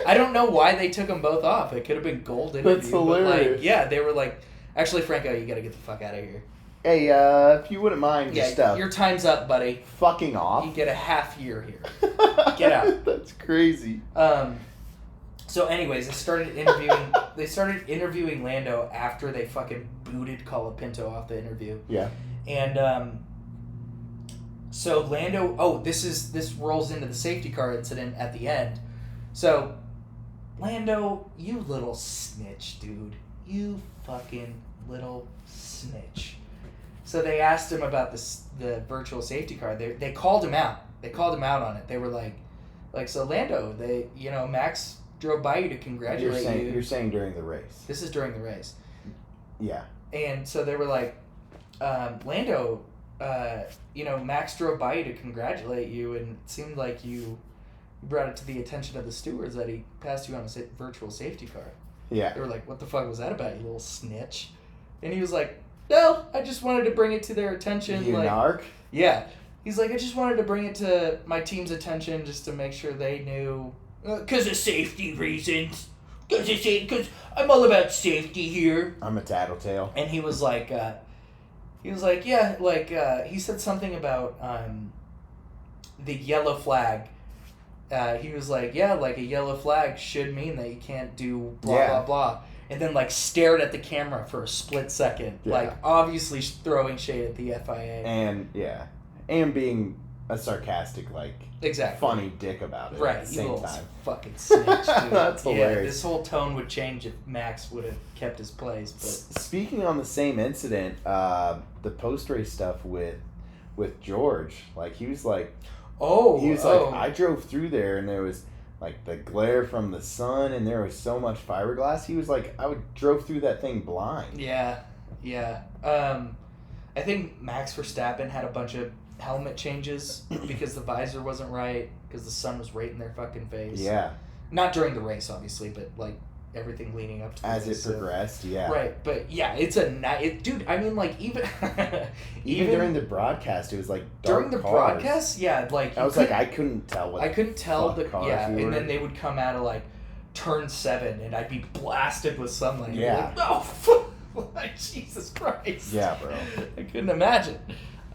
I don't know why they took them both off. It could have been gold interview. That's hilarious. But, like, yeah, they were like, actually, Franco, you got to get the fuck out of here. Hey, if you wouldn't mind just your time's up, buddy. fucking off. You get a half year here. Get out. That's crazy. So anyways, they started interviewing Lando after they fucking booted Colapinto off the interview. Yeah. And so Lando, this rolls into the safety car incident at the end. So Lando, you little snitch, dude. You fucking little snitch. So they asked him about the virtual safety car. They called him out. They called him out on it. They were like, so Lando, Max drove by you to congratulate you. You're saying during the race. This is during the race. Yeah. And so they were like, Lando, Max drove by you to congratulate you, and it seemed like you brought it to the attention of the stewards that he passed you on a virtual safety car. Yeah. They were like, what the fuck was that about, you little snitch? And he was like, no, I just wanted to bring it to their attention. You like, narc? Yeah. He's like, I just wanted to bring it to my team's attention just to make sure they knew. Because of safety reasons. Because I'm all about safety here. I'm a tattletale. And he was like, he said something about the yellow flag. He was like, yeah, like a yellow flag should mean that you can't do blah, blah, blah. And then, like, stared at the camera for a split second. Yeah. Like, obviously throwing shade at the FIA. And being a sarcastic, exactly funny dick about it right, at the you same little time. fucking snitch, dude. That's hilarious. Yeah, this whole tone would change if Max would have kept his place. But Speaking on the same incident, the post-race stuff with George, he was like, I drove through there and there was the glare from the sun and there was so much fiberglass. He was like, drove through that thing blind. Yeah. I think Max Verstappen had a bunch of helmet changes because the visor wasn't right, because the sun was right in their fucking face. Yeah. Not during the race, obviously, but everything leading up to the as race. It progressed, yeah. Right, but yeah, it's a night, dude. I mean, even even during the broadcast, it was dark during the cars. broadcast, yeah, I was I couldn't tell what. I couldn't tell the cars and then they would come out of turn 7, and I'd be blasted with sunlight. Yeah. Oh, Jesus Christ. Yeah, bro. I couldn't imagine.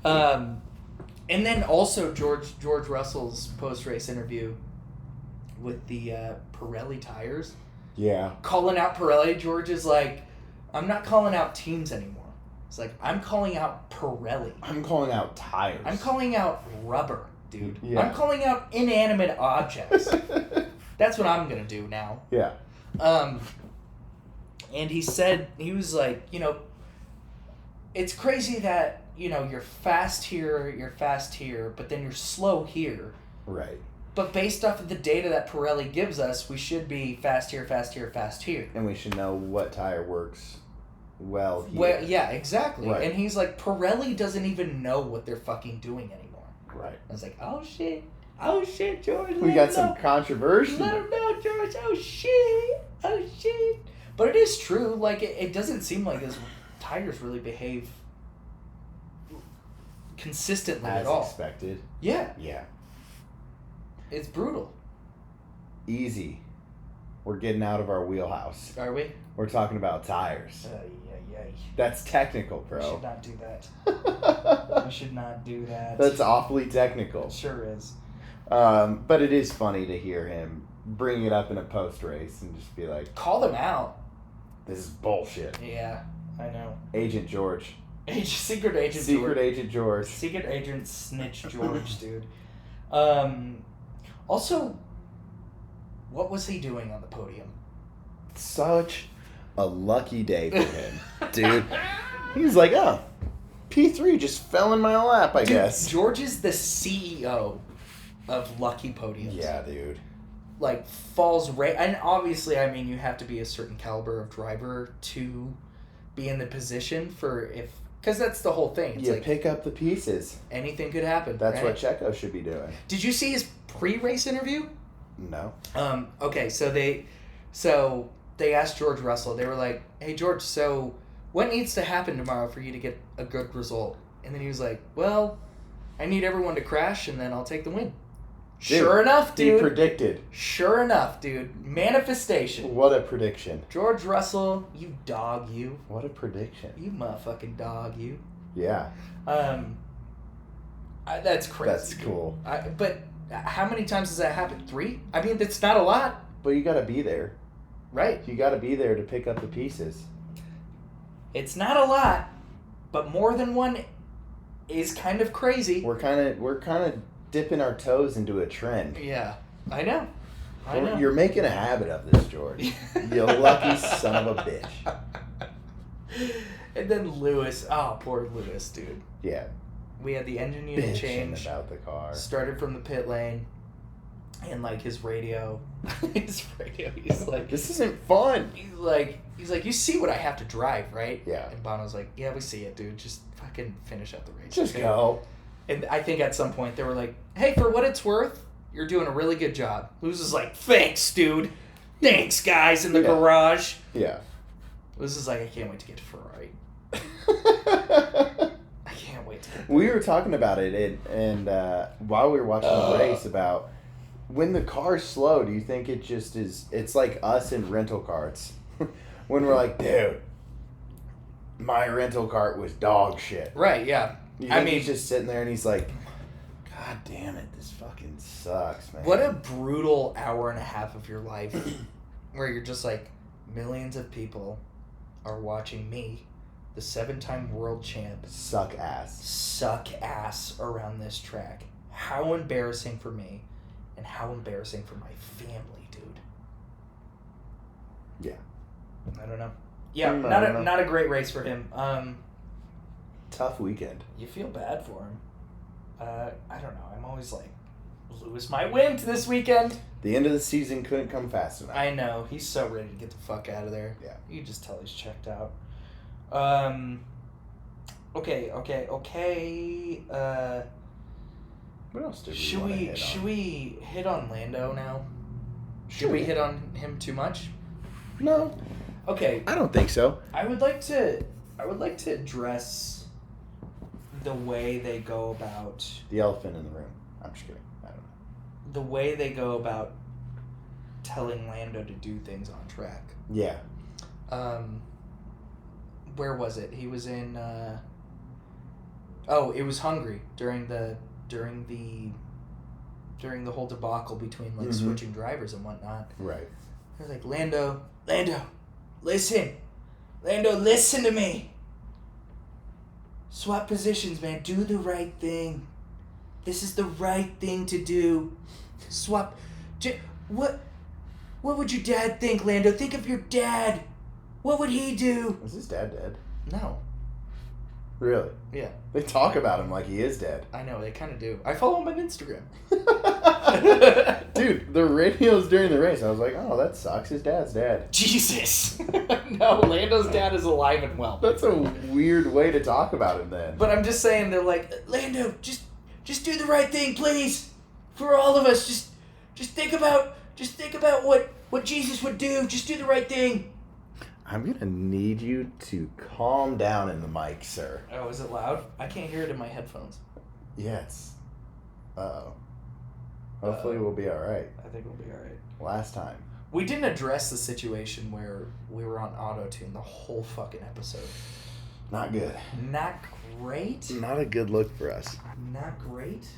And then also George Russell's post-race interview with the Pirelli tires. Yeah. Calling out Pirelli, George is like, I'm not calling out teams anymore. It's like, I'm calling out Pirelli. I'm calling out tires. I'm calling out rubber, dude. Yeah. I'm calling out inanimate objects. That's what I'm going to do now. Yeah. And he said, he was like, it's crazy that, you're fast here, but then you're slow here. Right. But based off of the data that Pirelli gives us, we should be fast here. And we should know what tire works well here. Well, yeah, exactly. Right. And he's like, Pirelli doesn't even know what they're fucking doing anymore. Right. I was like, oh shit, George. We got some controversy. Let him know, George. Oh shit. But it is true. It doesn't seem like his tires really behave consistently as at all. Expected. Yeah. Yeah. It's brutal. Easy. We're getting out of our wheelhouse. Are we? We're talking about tires. Yeah. That's technical, bro. We should not do that. We should not do that. That's awfully technical. It sure is. But it is funny to hear him bring it up in a post race and just be like, call them out. This is bullshit. Yeah, I know. Agent George. Secret Agent George. Agent George. Secret Agent Snitch George, dude. Also, what was he doing on the podium? Such a lucky day for him, dude. He was like, oh, P3 just fell in my lap, I guess. George is the CEO of lucky podiums. Yeah, dude. Falls right, and obviously, I mean, you have to be a certain caliber of driver to be in the position because that's the whole thing. It's pick up the pieces. Anything could happen. That's right? what Checo should be doing. Did you see his pre-race interview? No. Okay, so they asked George Russell. They were like, "Hey George, so what needs to happen tomorrow for you to get a good result?" And then he was like, "Well, I need everyone to crash, and then I'll take the win." Dude, sure enough, dude. He predicted. Sure enough, dude. Manifestation. What a prediction. George Russell, you dog, you. What a prediction. You motherfucking dog, you. Yeah. That's crazy. That's cool. But how many times has that happened? 3? I mean, that's not a lot. But you got to be there. Right. You got to be there to pick up the pieces. It's not a lot, but more than one is kind of crazy. We're kind of dipping our toes into a trend. Yeah, I know. You're making a habit of this, George. You lucky son of a bitch. And then Lewis. Oh, poor Lewis, dude. Yeah. We had the engine unit change. About the car. Started from the pit lane. And his radio. He's like, this isn't fun. He's like, you see what I have to drive, right? Yeah. And Bono's like, yeah, we see it, dude. Just fucking finish up the race. Just go. And I think at some point they were like, hey, for what it's worth, you're doing a really good job. Lewis is like, thanks, dude. Thanks, guys, in the garage. Yeah. Lewis is like, I can't wait to get to Ferrari. I can't wait to get there. We were talking about it, and while we were watching the race, about when the car's slow, do you think it just is, it's like us in rental carts. When we're like, dude, my rental cart was dog shit. Right, yeah. He's just sitting there and he's like, God damn it, this fucking sucks, man. What a brutal hour and a half of your life where you're just like, millions of people are watching me, the 7-time world champ, suck ass around this track. how embarrassing for me and how embarrassing for my family, dude. Yeah. I don't know. Yeah, not a great race for him. Tough weekend. You feel bad for him. I don't know. I'm always like, Lewis might win this weekend. The end of the season couldn't come fast enough. I know. He's so ready to get the fuck out of there. Yeah. You can just tell he's checked out. Okay. What else did we Should want to we hit should on? we hit on Lando now? Sure. Should we hit on him too much? No. Okay. I don't think so. I would like to address the way they go about The elephant in the room. I'm just kidding. I don't know. the way they go about telling Lando to do things on track. Yeah. Where was it? He was in it was Hungary during the whole debacle between like switching drivers and whatnot. Right. They're like, Lando, listen to me. Swap positions, man. Do the right thing. This is the right thing to do. Swap. What would your dad think, Lando? Think of your dad. What would he do? Is his dad dead? No. Really? Yeah. They talk about him like he is dead. I know, they kind of do. I follow him on Instagram. Dude, the radios during the race, I was like, oh, that sucks. His dad's dead. Jesus. No, Lando's dad is alive and well. That's a weird way to talk about him then. But I'm just saying, they're like, Lando, just do the right thing, please. For all of us, just think about what Jesus would do. Just do the right thing. I'm going to need you to calm down in the mic, sir. Oh, is it loud? I can't hear it in my headphones. Yes. Uh-oh. Hopefully we'll be all right. I think we'll be all right. Last time. We didn't address the situation where we were on auto-tune the whole fucking episode. Not good. Not great. Not a good look for us. Not great.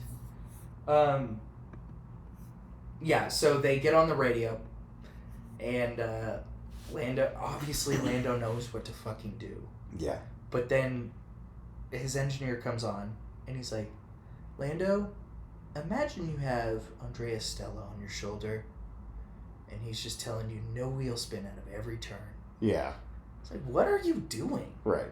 Yeah, so they get on the radio, and Lando knows what to fucking do. Yeah. But then his engineer comes on, and he's like, Lando, imagine you have Andrea Stella on your shoulder, and he's just telling you no wheel spin out of every turn. Yeah. It's like, what are you doing? Right.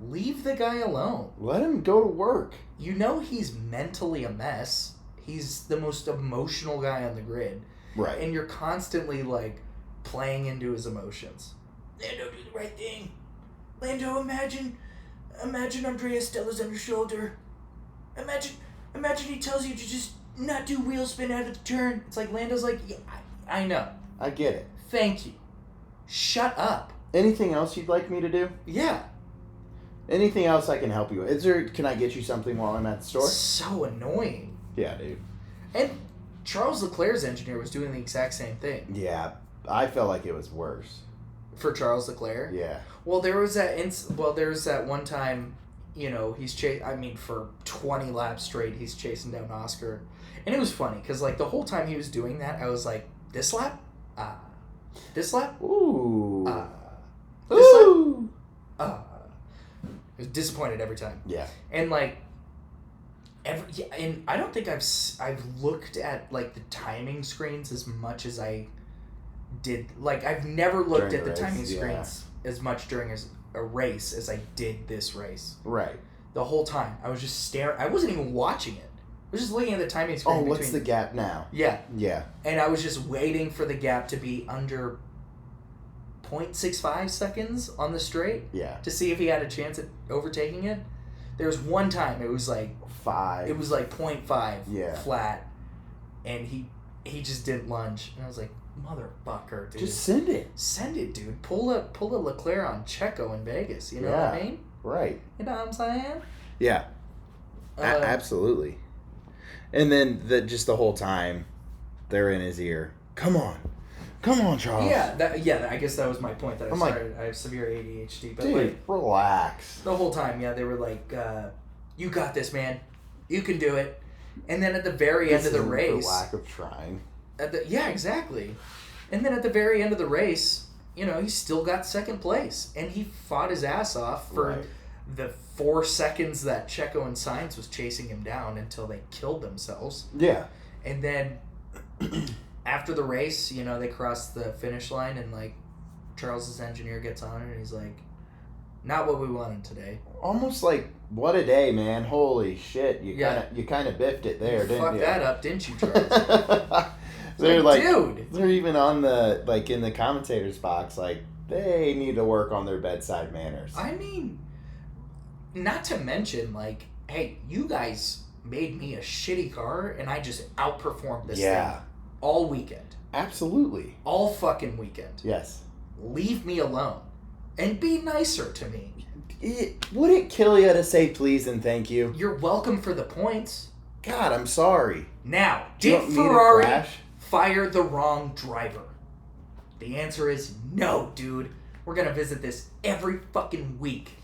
Leave the guy alone. Let him go to work. You know he's mentally a mess. He's the most emotional guy on the grid. Right. And you're constantly, like, playing into his emotions. Lando, do the right thing. Lando, imagine Andrea Stella's on your shoulder. Imagine he tells you to just not do wheel spin out of the turn. It's like Lando's like, yeah, I know. I get it. Thank you. Shut up. Anything else you'd like me to do? Yeah. Anything else I can help you with? Can I get you something while I'm at the store? So annoying. Yeah, dude. And Charles Leclerc's engineer was doing the exact same thing. Yeah, I felt like it was worse. For Charles Leclerc? Yeah. Well, there was that one time, you know, for 20 laps straight, he's chasing down Oscar. And it was funny, because, like, the whole time he was doing that, I was like, this lap? This lap? Ooh. This Ooh. lap? I was disappointed every time. Yeah. And, like, and I don't think I've looked at, like, the timing screens as much as I did. Like, I've never looked During at the the race, timing screens as much during a race as I did this race. Right. The whole time. I was just staring. I wasn't even watching it. I was just looking at the timing screen. Oh, what's the gap now? Yeah. Yeah. And I was just waiting for the gap to be under 0.65 seconds on the straight. Yeah. To see if he had a chance at overtaking it. There was one time it was like 5. It was like 0.5 Yeah. flat, and he just didn't lunge. And I was like, motherfucker, dude. Just send it. Send it, dude. Pull a Leclerc on Checo in Vegas. You know what I mean? Right. You know what I'm saying? Yeah. Absolutely. And then just the whole time, they're in his ear. Come on, Charles. Yeah. I guess that was my point. That I have severe ADHD, but dude, like, relax. the whole time, yeah, they were like, "You got this, man. You can do it." And then at the very end of the race, for lack of trying. Yeah, exactly. And then at the very end of the race, you know, he still got second place, and he fought his ass off for Right. the 4 seconds that Checo and Sainz was chasing him down until they killed themselves. Yeah. And then after the race, they cross the finish line and like Charles's engineer gets on it and he's like, not what we wanted today. Almost like, what a day, man. Holy shit. You kind of biffed it there, didn't you? Fucked that up, didn't you, Charles? They're like, dude. They're even on the, like, in the commentator's box, like, they need to work on their bedside manners. I mean, not to mention, like, hey, you guys made me a shitty car and I just outperformed this thing all weekend. Absolutely. All fucking weekend. Yes. Leave me alone. And be nicer to me. Would it kill you to say please and thank you? You're welcome for the points. God, I'm sorry. Now, did Ferrari fire the wrong driver? The answer is no, dude. We're going to visit this every fucking week.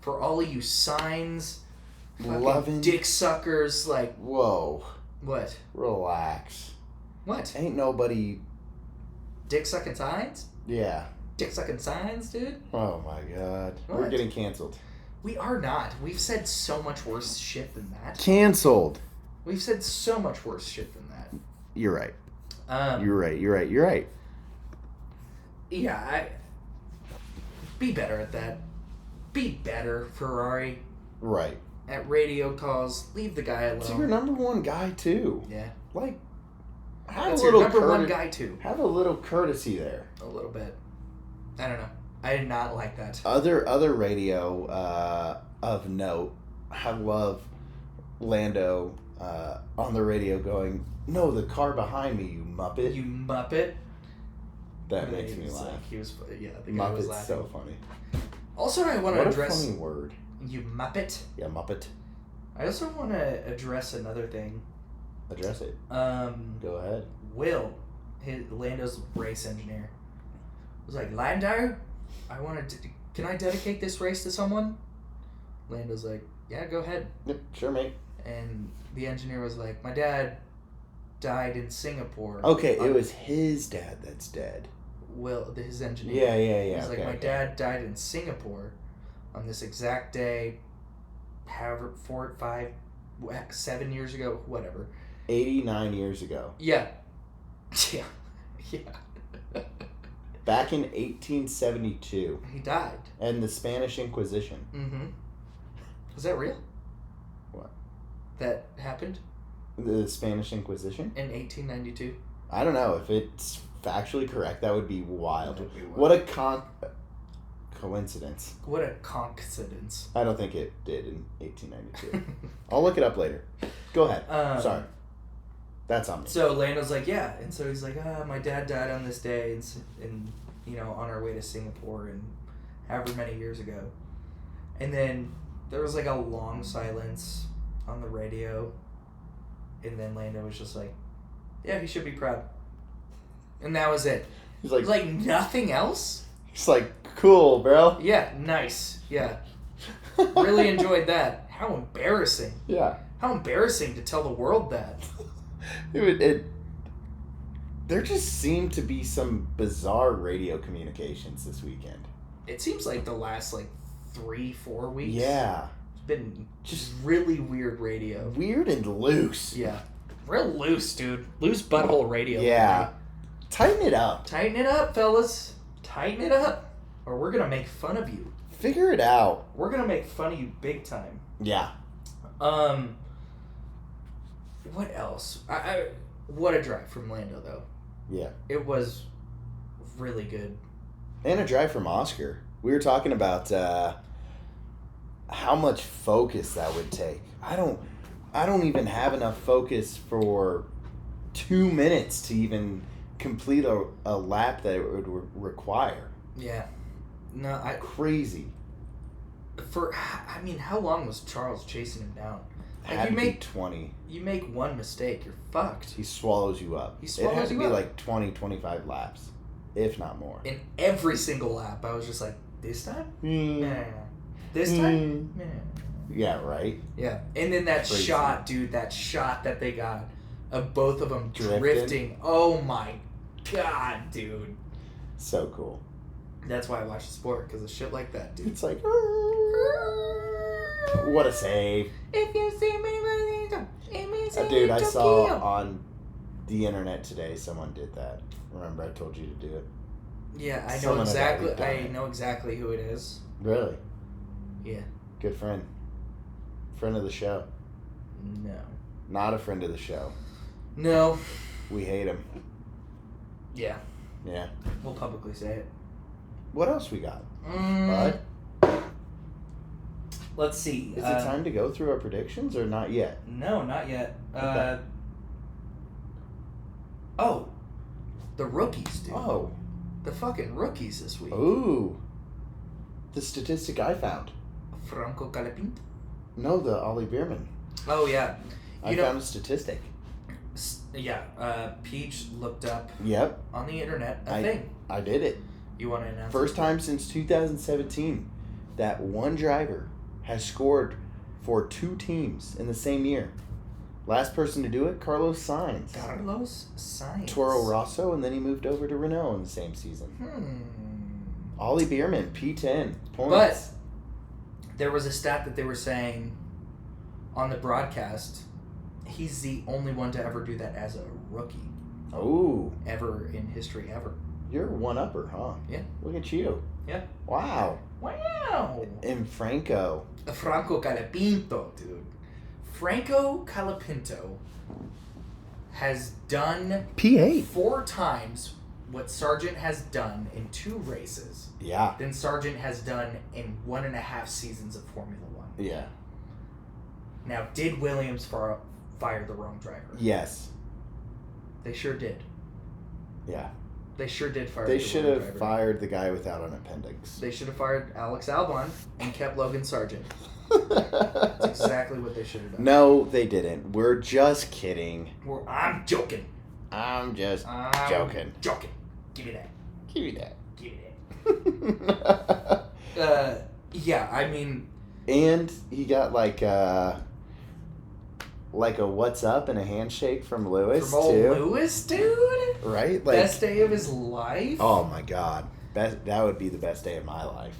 For all of you signs, fucking dick suckers, like... Whoa. What? Relax. What? Ain't nobody... Dick sucking signs? Yeah. Dick sucking signs, dude? Oh my god. What? We're getting canceled. We are not. We've said so much worse shit than that. Canceled. We've said so much worse shit than that. You're right. You're right. Yeah, be better at that. Be better, Ferrari. Right. At radio calls, leave the guy alone. It's your number one guy, too. Yeah. Like, That's your number one guy, too. Have a little courtesy there. A little bit. I don't know. I did not like that. Other radio of note, I love Lando on the radio going, "No, the car behind me, you muppet." You muppet. That makes me laugh. Like, the guy Muppet's was laughing. so funny. Also, I want to address... What a funny word. You muppet. Yeah, muppet. I also want to address another thing. Address it. Go ahead. Will, Lando's race engineer, was like, Lando, can I dedicate this race to someone? Lando's like, yeah, go ahead. Yep, sure, mate. And the engineer was like, my dad died in Singapore. Okay, it was his dad that's dead. Will, his engineer. Yeah. He's like, my dad died in Singapore on this exact day, however, 4, 5, 7 years ago, whatever. 89 years ago. Yeah. Yeah. Back in 1872. He died. And the Spanish Inquisition. Mm-hmm. Was that real? What? That happened? The Spanish Inquisition? In 1892? I don't know. If it's factually correct, that would be wild. That would be wild. What a coincidence. What a coincidence. I don't think it did in 1892. I'll look it up later. Go ahead. Sorry. That's on me. So Lando's like, yeah. And so he's like, my dad died on this day and on our way to Singapore and however many years ago. And then there was like a long silence on the radio. And then Lando was just like, yeah, he should be proud. And that was it. He's like nothing else? He's like, cool, bro. Yeah, nice. Yeah. Really enjoyed that. How embarrassing. Yeah. How embarrassing to tell the world that. There just seemed to be some bizarre radio communications this weekend. It seems like the last 3-4 weeks. Yeah. It's been just really weird radio. Weird and loose. Yeah. Real loose, dude. Loose butthole radio. Yeah. Tighten it up. Tighten it up, fellas. Tighten it up. Or we're going to make fun of you. Figure it out. We're going to make fun of you big time. Yeah. What else? What a drive from Lando, though. Yeah. It was really good. And a drive from Oscar. We were talking about how much focus that would take. I don't even have enough focus for 2 minutes to even complete a lap that it would require. Yeah. No, Crazy. How long was Charles chasing him down? Had to be 20. You make one mistake, you're fucked. He swallows you up. It had to be 20, 25 laps, if not more. In every single lap, I was just like, this time? Nah. This time? Nah. Yeah, right? Yeah. And then that shot, dude, that they got of both of them drifting. Oh my god, dude. So cool. That's why I watch the sport, because of shit like that, dude. It's like... What a save. If you see me, Dude, I saw on the internet today someone did that. Remember I told you to do it? Yeah, I know Someone had already exactly. done I it. know exactly who it is. Really? Yeah. Good friend. Friend of the show. No. Not a friend of the show. No. We hate him. Yeah. Yeah. We'll publicly say it. What else we got? Mm, Bud? let's see. Is it time to go through our predictions or not yet? No, not yet. Okay. Oh. The rookies, dude. Oh. The fucking rookies this week. Ooh. The statistic I found. Franco Calapinto. No, the Ollie Bierman. Oh, yeah. I found a statistic. Yeah. Peach looked up Yep. on the internet a thing. I did it. You want to announce First it? time since 2017 that one driver has scored for 2 teams in the same year. Last person to do it, Carlos Sainz. Carlos Sainz. Toro Rosso, and then he moved over to Renault in the same season. Ollie Bierman, P10 points. But there was a stat that they were saying on the broadcast. He's the only one to ever do that as a rookie. Oh. Ever in history, ever. You're a one-upper, huh? Yeah. Look at you. Yeah. Wow. Wow. And Franco. Franco Calapinto, dude. Franco Calapinto has done P8. 4 times what Sargent has done in 2 races Yeah. than Sargent has done in 1.5 seasons of Formula One. Yeah. Now, did Williams fire the wrong driver? Yes. They sure did. Yeah. They sure did fire They the should wrong have driver. fired the guy without an appendix. They should have fired Alex Albon and kept Logan Sargent. That's exactly what they should have done. No, they didn't. We're just kidding. I'm joking. I'm just joking. Joking. Give me that. Give me that. Give me that. Yeah, I mean... And he got like a what's up and a handshake from Lewis, From old too. Lewis, dude? Right? Like, Best day of his life? oh my God. That would be the best day of my life.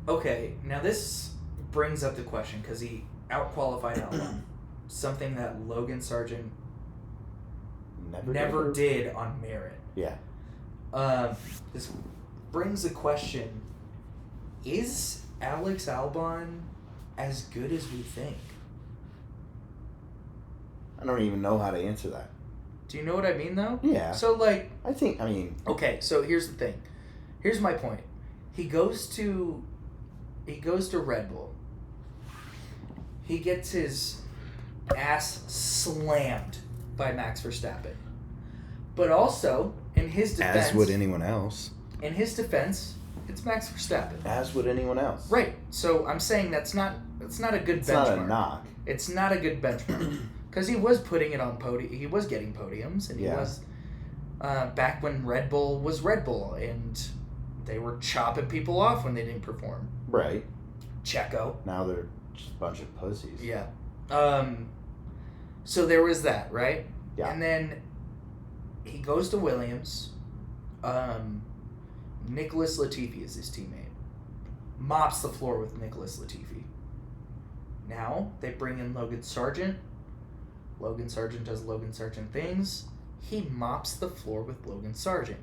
Okay, now this brings up the question, because he out-qualified Albon. Something that Logan Sargent never did on merit. Yeah. This brings the question, is Alex Albon as good as we think? I don't even know how to answer that. Do you know what I mean, though? Yeah. So, like... I mean... Okay, so here's the thing. Here's my point. He goes to Red Bull. He gets his ass slammed by Max Verstappen. But also, in his defense... As would anyone else. In his defense, it's Max Verstappen. As would anyone else. Right. So I'm saying that's not a good benchmark. It's not a knock. It's not a good benchmark. Because he was putting it on podium. He was getting podiums, and he was back when Red Bull was Red Bull, and they were chopping people off when they didn't perform. Right. Checo. Now they're just a bunch of pussies. Yeah. So there was that, right? Yeah. And then he goes to Williams. Nicholas Latifi is his teammate. Mops the floor with Nicholas Latifi. Now they bring in Logan Sargent. Logan Sargent does Logan Sargent things. He mops the floor with Logan Sargent.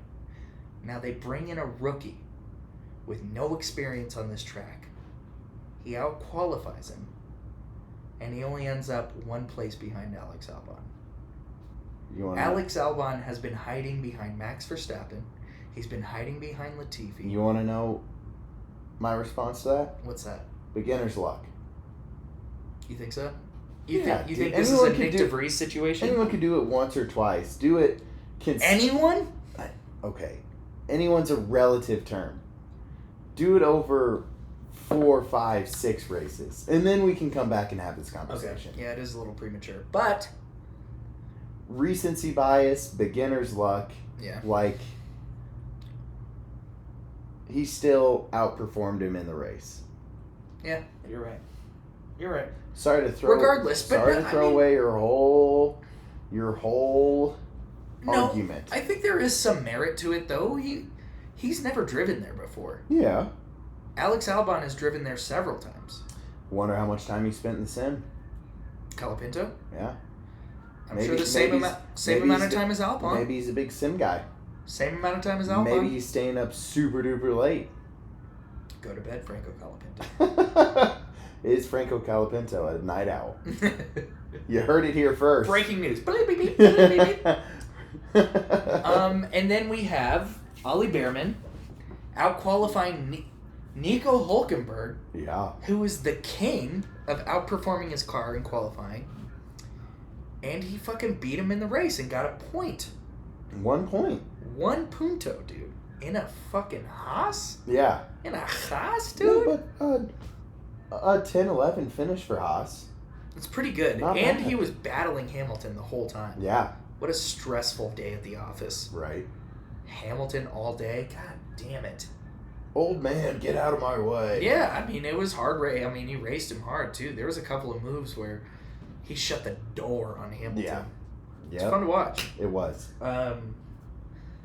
Now they bring in a rookie with no experience on this track. He out-qualifies him. And he only ends up 1 place behind Alex Albon. Alex Albon has been hiding behind Max Verstappen. He's been hiding behind Latifi. You want to know my response to that? What's that? Beginner's luck. You think so? Yeah, You dude, think this is a anyone Nick could do- DeVries situation? Anyone could do it once or twice. Do it... Anyone? Okay. Anyone's a relative term. Do it over 4, 5, 6 races. And then we can come back and have this conversation. Okay. Yeah, it is a little premature. But... Recency bias, beginner's luck. Yeah. Like... He still outperformed him in the race. Yeah, you're right. You're right. Sorry to throw... Regardless, but... Sorry to throw away your whole argument. I think there is some merit to it, though. He's never driven there before. Yeah. Alex Albon has driven there several times. Wonder how much time he spent in the sim. Colapinto? Yeah. I'm sure the same amount of time as Albon. Maybe he's a big sim guy. Same amount of time as Albon. Maybe he's staying up super duper late. Go to bed, Franco Colapinto. Is Franco Colapinto a night owl? You heard it here first. Breaking news. Bleep, beep, beep, bleep, beep, beep. And then we have Ollie Behrman out-qualifying Nico Hülkenberg, who is the king of outperforming his car in qualifying. And he fucking beat him in the race and got a point. 1 point. 1 punto, dude. In a fucking Haas? Yeah. In a Haas, dude? Yeah, but a 10-11 finish for Haas. It's pretty good. Not and bad. he was battling Hamilton the whole time. Yeah. What a stressful day at the office. Right. Hamilton all day? God damn it. Old man, get out of my way. Yeah, I mean, it was hard. I mean, he raced him hard, too. There was a couple of moves where he shut the door on Hamilton. Yeah. It's fun to watch. It was.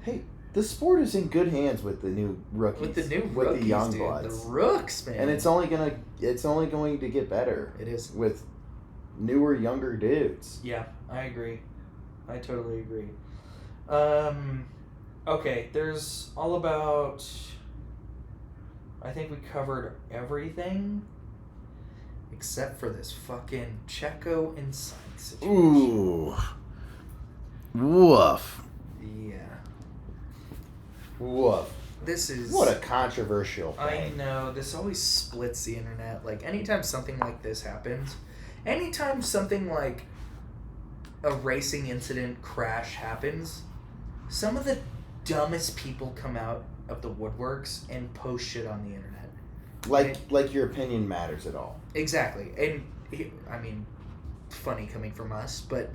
Hey, the sport is in good hands with the new rookies. With the the young dude. bloods. The rooks, man. And it's only going to get better. It is. With newer, younger dudes. Yeah, I agree. I totally agree. Okay, there's all about... I think we covered everything except for this fucking Checo and Sainz situation. Ooh. Woof. Yeah. Woof. This is... What a controversial thing. I know. This always splits the internet. Like, anytime something like this happens, anytime something like a racing incident crash happens, some of the dumbest people come out of the woodworks and post shit on the internet. Like your opinion matters at all. Exactly. And, I mean, funny coming from us, but...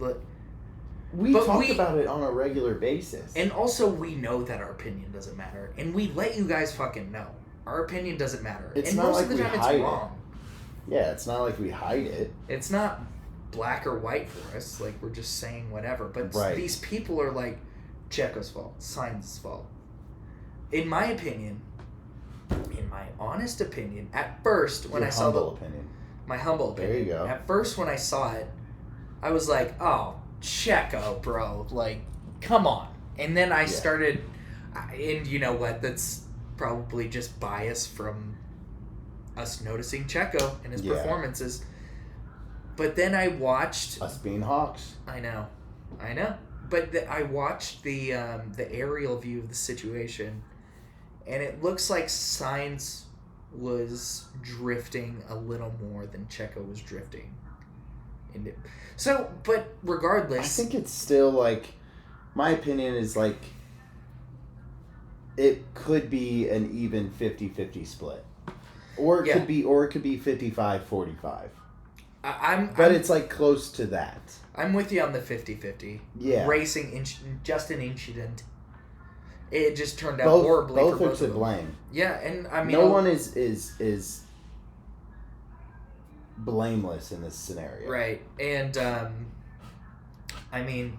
We talk about it on a regular basis. And also, we know that our opinion doesn't matter. And we let you guys fucking know. Our opinion doesn't matter. It's and not most like of the we time, hide it's wrong. Yeah, it's not like we hide it. It's not black or white for us. Like, we're just saying whatever. But these people are like, Checo's fault. Sainz's fault. In my opinion, in my honest opinion, at first, when I saw my humble opinion. There you go. At first, when I saw it, I was like, oh, Checo, bro. Like, come on. And then I started, and you know what? That's probably just bias from us noticing Checo and his performances. But then I watched... Us being Hawks. I know. But I watched the aerial view of the situation, and it looks like Sainz was drifting a little more than Checo was drifting. So, but regardless... I think it's still, like... My opinion is, like... It could be an even 50-50 split. Or it could be 55-45. But it's, like, close to that. I'm with you on the 50-50. Yeah. Racing, just an incident. It just turned out horribly for both of them. Both are to blame. Yeah, and I mean... No one is blameless in this scenario. Right. And, I mean,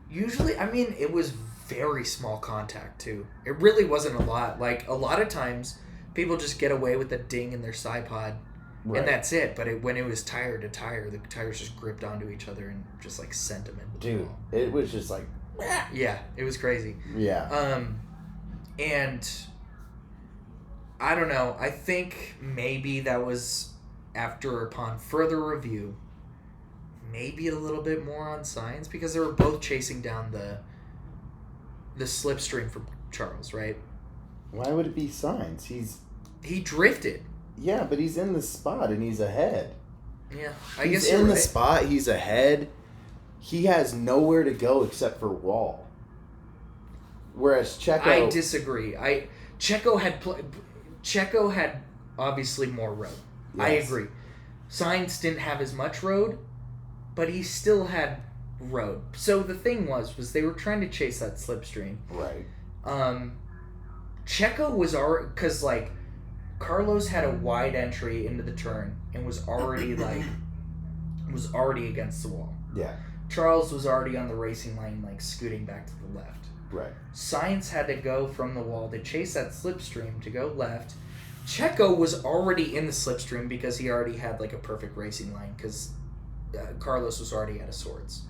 usually, it was very small contact, too. It really wasn't a lot. Like, a lot of times, people just get away with a ding in their side pod. Right. And that's it. But when it was tire to tire, the tires just gripped onto each other and just, like, sent them into the wall. It was just like... Yeah, it was crazy. Yeah. And I don't know. I think maybe that was upon further review, maybe a little bit more on Sainz, because they were both chasing down the slipstream from Charles, right? Why would it be Sainz? He drifted. Yeah, but he's in the spot and he's ahead. Yeah, He's in the spot. He's ahead. He has nowhere to go except for wall. Whereas Checo... I disagree. Checo had obviously more road. Yes. I agree. Sainz didn't have as much road, but he still had road. So the thing was they were trying to chase that slipstream. Right. Checo was already... Because, like, Carlos had a wide entry into the turn and was already against the wall. Yeah. Charles was already on the racing lane, like, scooting back to the left. Right. Sainz had to go from the wall to chase that slipstream to go left, Checo was already in the slipstream because he already had like a perfect racing line because Carlos was already out of sorts.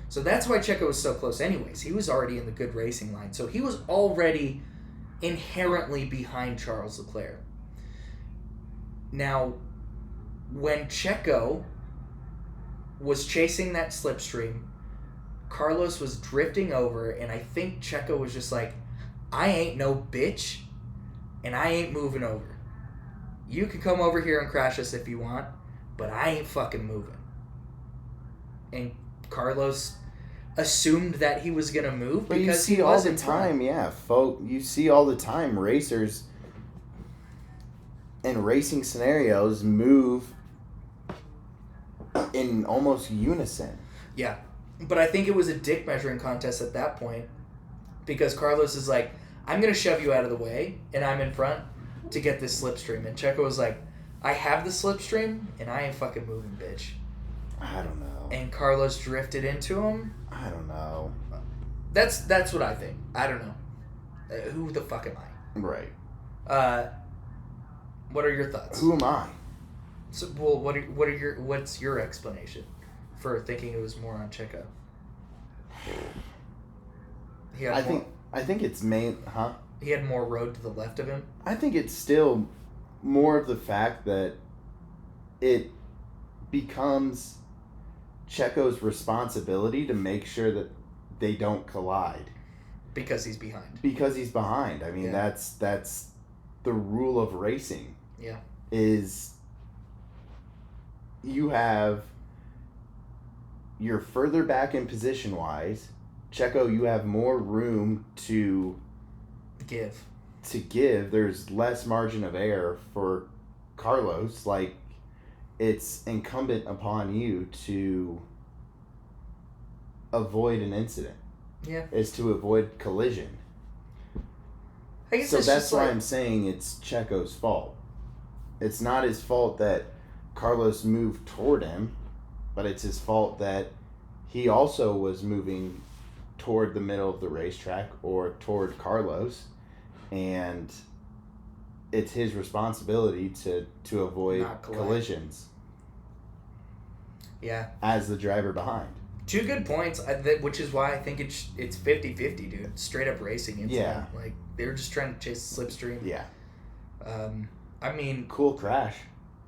So that's why Checo was so close anyways. He was already in the good racing line. So he was already inherently behind Charles Leclerc. Now, when Checo was chasing that slipstream, Carlos was drifting over, and I think Checo was just like, I ain't no bitch, and I ain't moving over. You can come over here and crash us if you want, but I ain't fucking moving. And Carlos assumed that he was gonna move but because you see he all was the in front. time, yeah, folk. You see all the time racers in racing scenarios move in almost unison. Yeah, but I think it was a dick measuring contest at that point because Carlos is like, I'm gonna shove you out of the way, and I'm in front to get this slipstream. And Checo was like, I have the slipstream, and I ain't fucking moving, bitch. I don't know. And Carlos drifted into him. I don't know. That's what I think. I don't know. Who the fuck am I? Right. What are your thoughts? Who am I? So, well, what's your explanation for thinking it was more on Checo? I think it's He had more road to the left of him. I think it's still more of the fact that it becomes Checo's responsibility to make sure that they don't collide. Because he's behind. Because he's behind. I mean, Yeah. that's the rule of racing. Yeah. Is you're further back in position wise. Checo, you have more room to give. There's less margin of error for Carlos. Like, it's incumbent upon you to avoid an incident. Yeah. Is to avoid collision. I guess So it's that's just why like, I'm saying it's Checo's fault. It's not his fault that Carlos moved toward him, but it's his fault that he also was moving toward the middle of the racetrack or toward Carlos, and it's his responsibility to avoid Not collide. collisions Yeah. as the driver behind. Two good points, which is why I think it's 50-50, dude. Straight up racing incident. Yeah. Like, they were just trying to chase the slipstream. Yeah. I mean, Cool crash.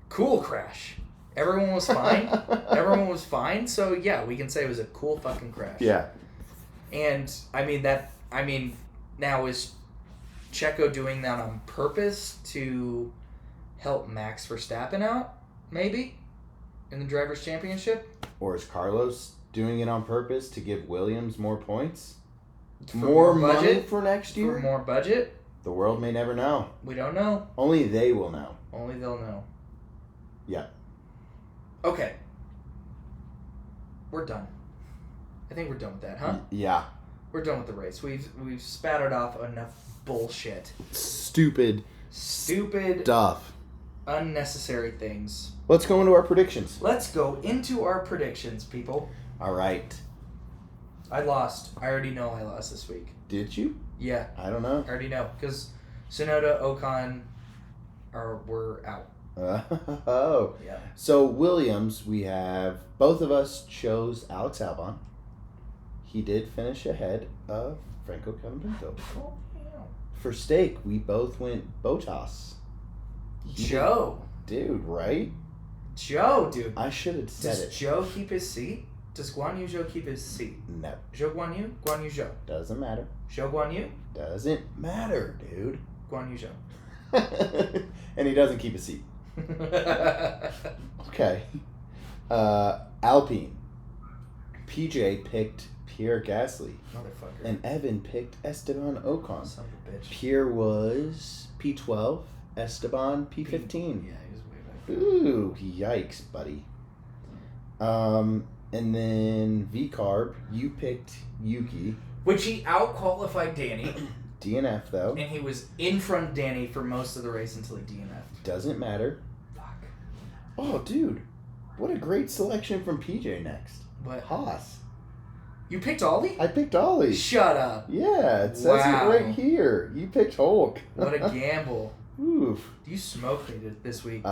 cool crash. Everyone was fine. Everyone was fine. So, yeah, we can say it was a cool fucking crash. Yeah. And, now is Checo doing that on purpose to help Max Verstappen out, maybe, in the Drivers' Championship? Or is Carlos doing it on purpose to give Williams more points? For More money budget? for next year? For more budget? The world may never know. We don't know. Only they will know. Only they'll know. Yeah. Okay. We're done. I think we're done with that, huh? Yeah. We're done with the race. We've spattered off enough bullshit. Stupid stuff. Unnecessary things. Let's go into our predictions. Let's go into our predictions, people. All right. I lost. I already know I lost this week. Did you? Yeah, I don't know. I already know. Because Tsunoda, Ocon were out. Oh. Yeah. So, Williams, we have... Both of us chose Alex Albon. He did finish ahead of Franco Colapinto. Oh, yeah. For steak, we both went Bottas. Joe. Dude, right? Joe, dude. I should have said Does it. Joe keep his seat? Does Guan Yu Zhou keep his seat? No. Zhou Guan Yu? Guan Yu Zhou. Doesn't matter. Zhou Guan Yu? Doesn't matter, dude. Guan Yu Zhou. And he doesn't keep a seat. Okay. Alpine. PJ picked Pierre Gasly. Motherfucker. And Evan picked Esteban Ocon. Son of a bitch. Pierre was P12. Esteban P15. Yeah, he was way back. Ooh, yikes, buddy. And then V-Carb, you picked Yuki. Which he out-qualified Danny. DNF, though. And he was in front of Danny for most of the race until he DNF'd. Doesn't matter. Fuck. Oh, dude. What a great selection from PJ next. What? Haas. You picked Ollie? I picked Ollie. Shut up. Yeah, it says Wow. it right here. You picked Hulk. What a gamble. Oof. You smoked me this week.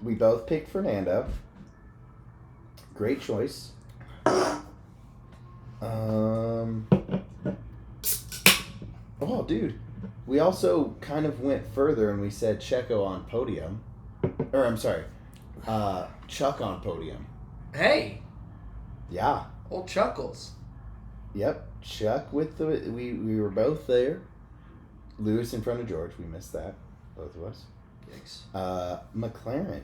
We both picked Fernando. Great choice. Oh, dude. We also kind of went further and we said Checo on podium. Or, I'm sorry. Chuck on podium. Hey. Yeah. Old Chuckles. Yep. Chuck with the... We were both there. Lewis in front of George. We missed that. Both of us. Yikes. McLaren.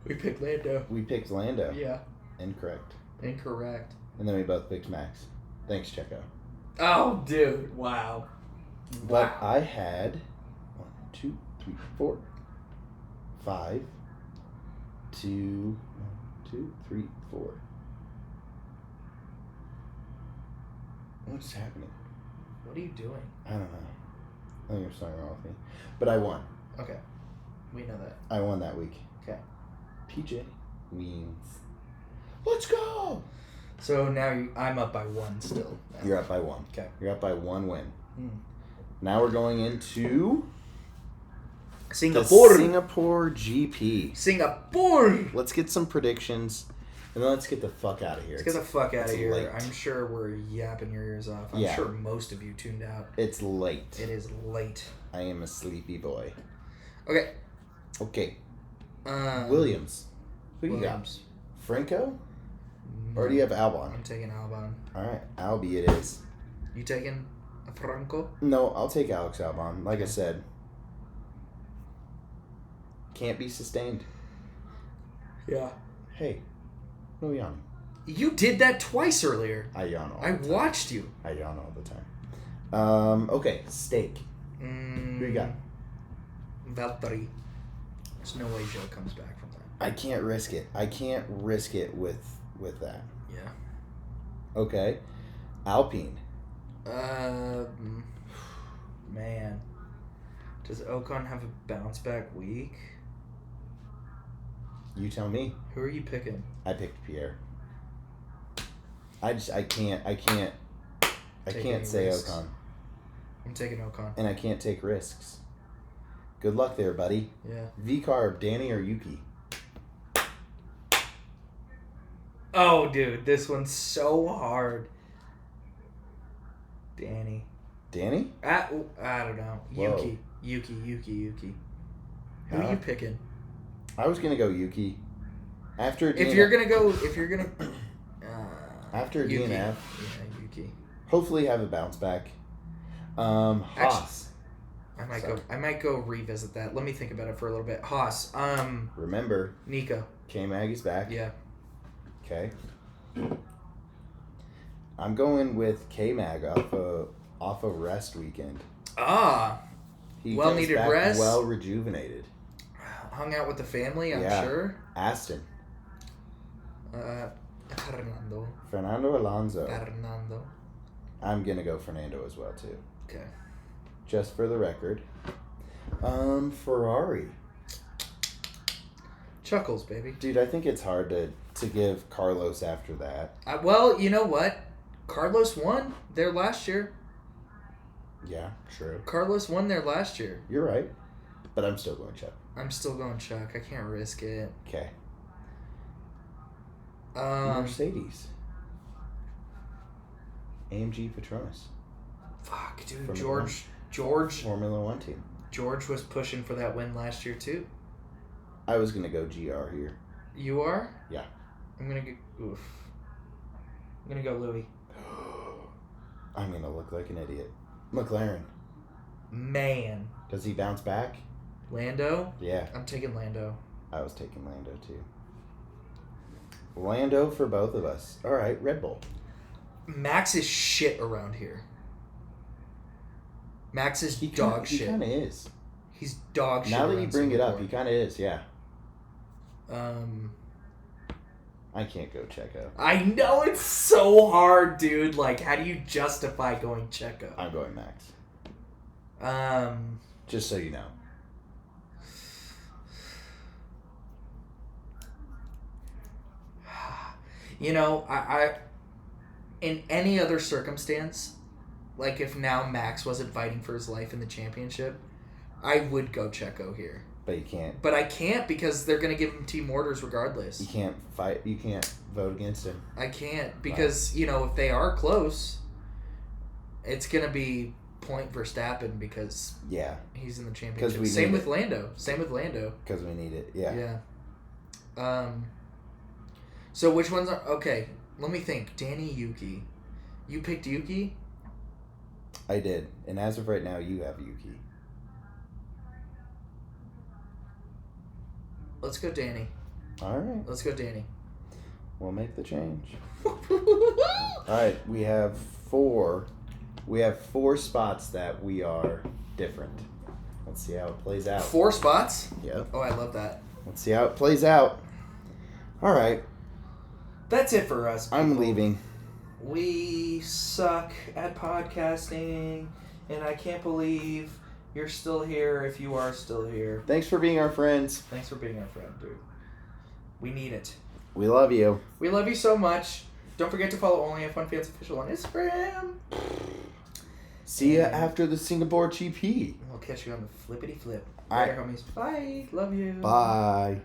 We picked Lando. We picked Lando. Yeah. Incorrect. Incorrect. And then we both picked Max. Thanks, Checo. Oh, dude. Wow. But I had 1, 2, 3, 4, 5, 2, 1, 2, 3, 4. What's happening? What are you doing? I don't know. I think there's something wrong with me. But I won. Okay. We know that. I won that week. Okay. PJ wins. Let's go! So now I'm up by 1 still. You're up by 1. Okay. You're up by 1 win. Mm. Now we're going into Singapore. the Singapore GP. Singapore. Let's get some predictions, and then let's get the fuck out of here. Let's get the fuck out of here. late. I'm sure we're yapping your ears off. I'm Yeah. sure most of you tuned out. It's late. It is late. I am a sleepy boy. Okay. Okay. Williams. Who do you got? Williams. Franco? Or do you have Albon? I'm taking Albon. All right. Albie it is. You taking a Franco? No, I'll take Alex Albon. Like I said. Can't be sustained. Yeah. Hey. No yawning. You did that twice earlier. I yawn all I the time. watched you. I yawn all the time. Okay. Steak. Who you got? Valtteri. There's no way Joe comes back from that. I can't risk it. I can't risk it with that. Yeah. Okay. Alpine. Man. Does Ocon have a bounce back week? You tell me. Who are you picking? I picked Pierre. I can't Take any say risks. Ocon. I'm taking Ocon. And I can't take risks. Good luck there, buddy. Yeah. V-Carb, Danny or Yuki? Oh, dude, this one's so hard. Danny. Danny? I don't know. Whoa. Yuki. Who are you picking? I was gonna go Yuki. After a DNF, If you're gonna after a Yuki. DNF, Yeah, Yuki. hopefully have a bounce back. Haas. I might go revisit that. Let me think about it for a little bit. Haas. Remember, Nico. K-Maggie's back. Yeah. Okay. I'm going with K-Mag off a rest weekend. He Well comes needed back rest. well rejuvenated. Hung out with the family, I'm Yeah. sure. Aston. Fernando. Alonso. Fernando. I'm gonna go Fernando as well too. Okay. Just for the record. Ferrari. Chuckles, baby. Dude, I think it's hard to give Carlos after that. Well, you know what? Carlos won there last year. Yeah, true. Carlos won there last year. You're right. But I'm still going Chuck. I'm still going Chuck. I can't risk it. Okay. Mercedes. AMG Petronas. Fuck, dude. Formula George. Formula One team. George was pushing for that win last year too. I was gonna go GR here. You are? Yeah. I'm gonna go. Oof. I'm gonna go Louis. I'm gonna look like an idiot. McLaren. Man. Does he bounce back? Lando? Yeah. I'm taking Lando. I was taking Lando too. Lando for both of us. All right, Red Bull. Max is shit around here. Max is dog shit. He kind of is. He's dog shit. Now that you around bring it up, Singapore. he kind of is, yeah. I can't go Checo. I know it's so hard, dude. Like, how do you justify going Checo? I'm going Max. Just so you know. You know, I in any other circumstance, like if now Max wasn't fighting for his life in the championship, I would go Checo here. But you can't. But I can't because they're going to give him team orders regardless. You can't fight. You can't vote against him. I can't because, if they are close, it's going to be point Verstappen because he's in the championship. Same with Lando. Because we need it, yeah. Yeah. So which ones are... Okay, let me think. Danny, Yuki. You picked Yuki? I did. And as of right now, you have Yuki. Let's go Danny. All right. Let's go Danny. We'll make the change. All right, we have 4. We have 4 spots that we are different. Let's see how it plays out. 4 spots? Yep. Oh, I love that. Let's see how it plays out. All right. That's it for us. I'm leaving. We suck at podcasting, and I can't believe you're still here if you are still here. Thanks for being our friends. Thanks for being our friend, dude. We need it. We love you. We love you so much. Don't forget to follow Only F1 Fans Official on Instagram. See ya after the Singapore GP. We'll catch you on the flippity flip. All right. Later, homies. Bye. Love you. Bye.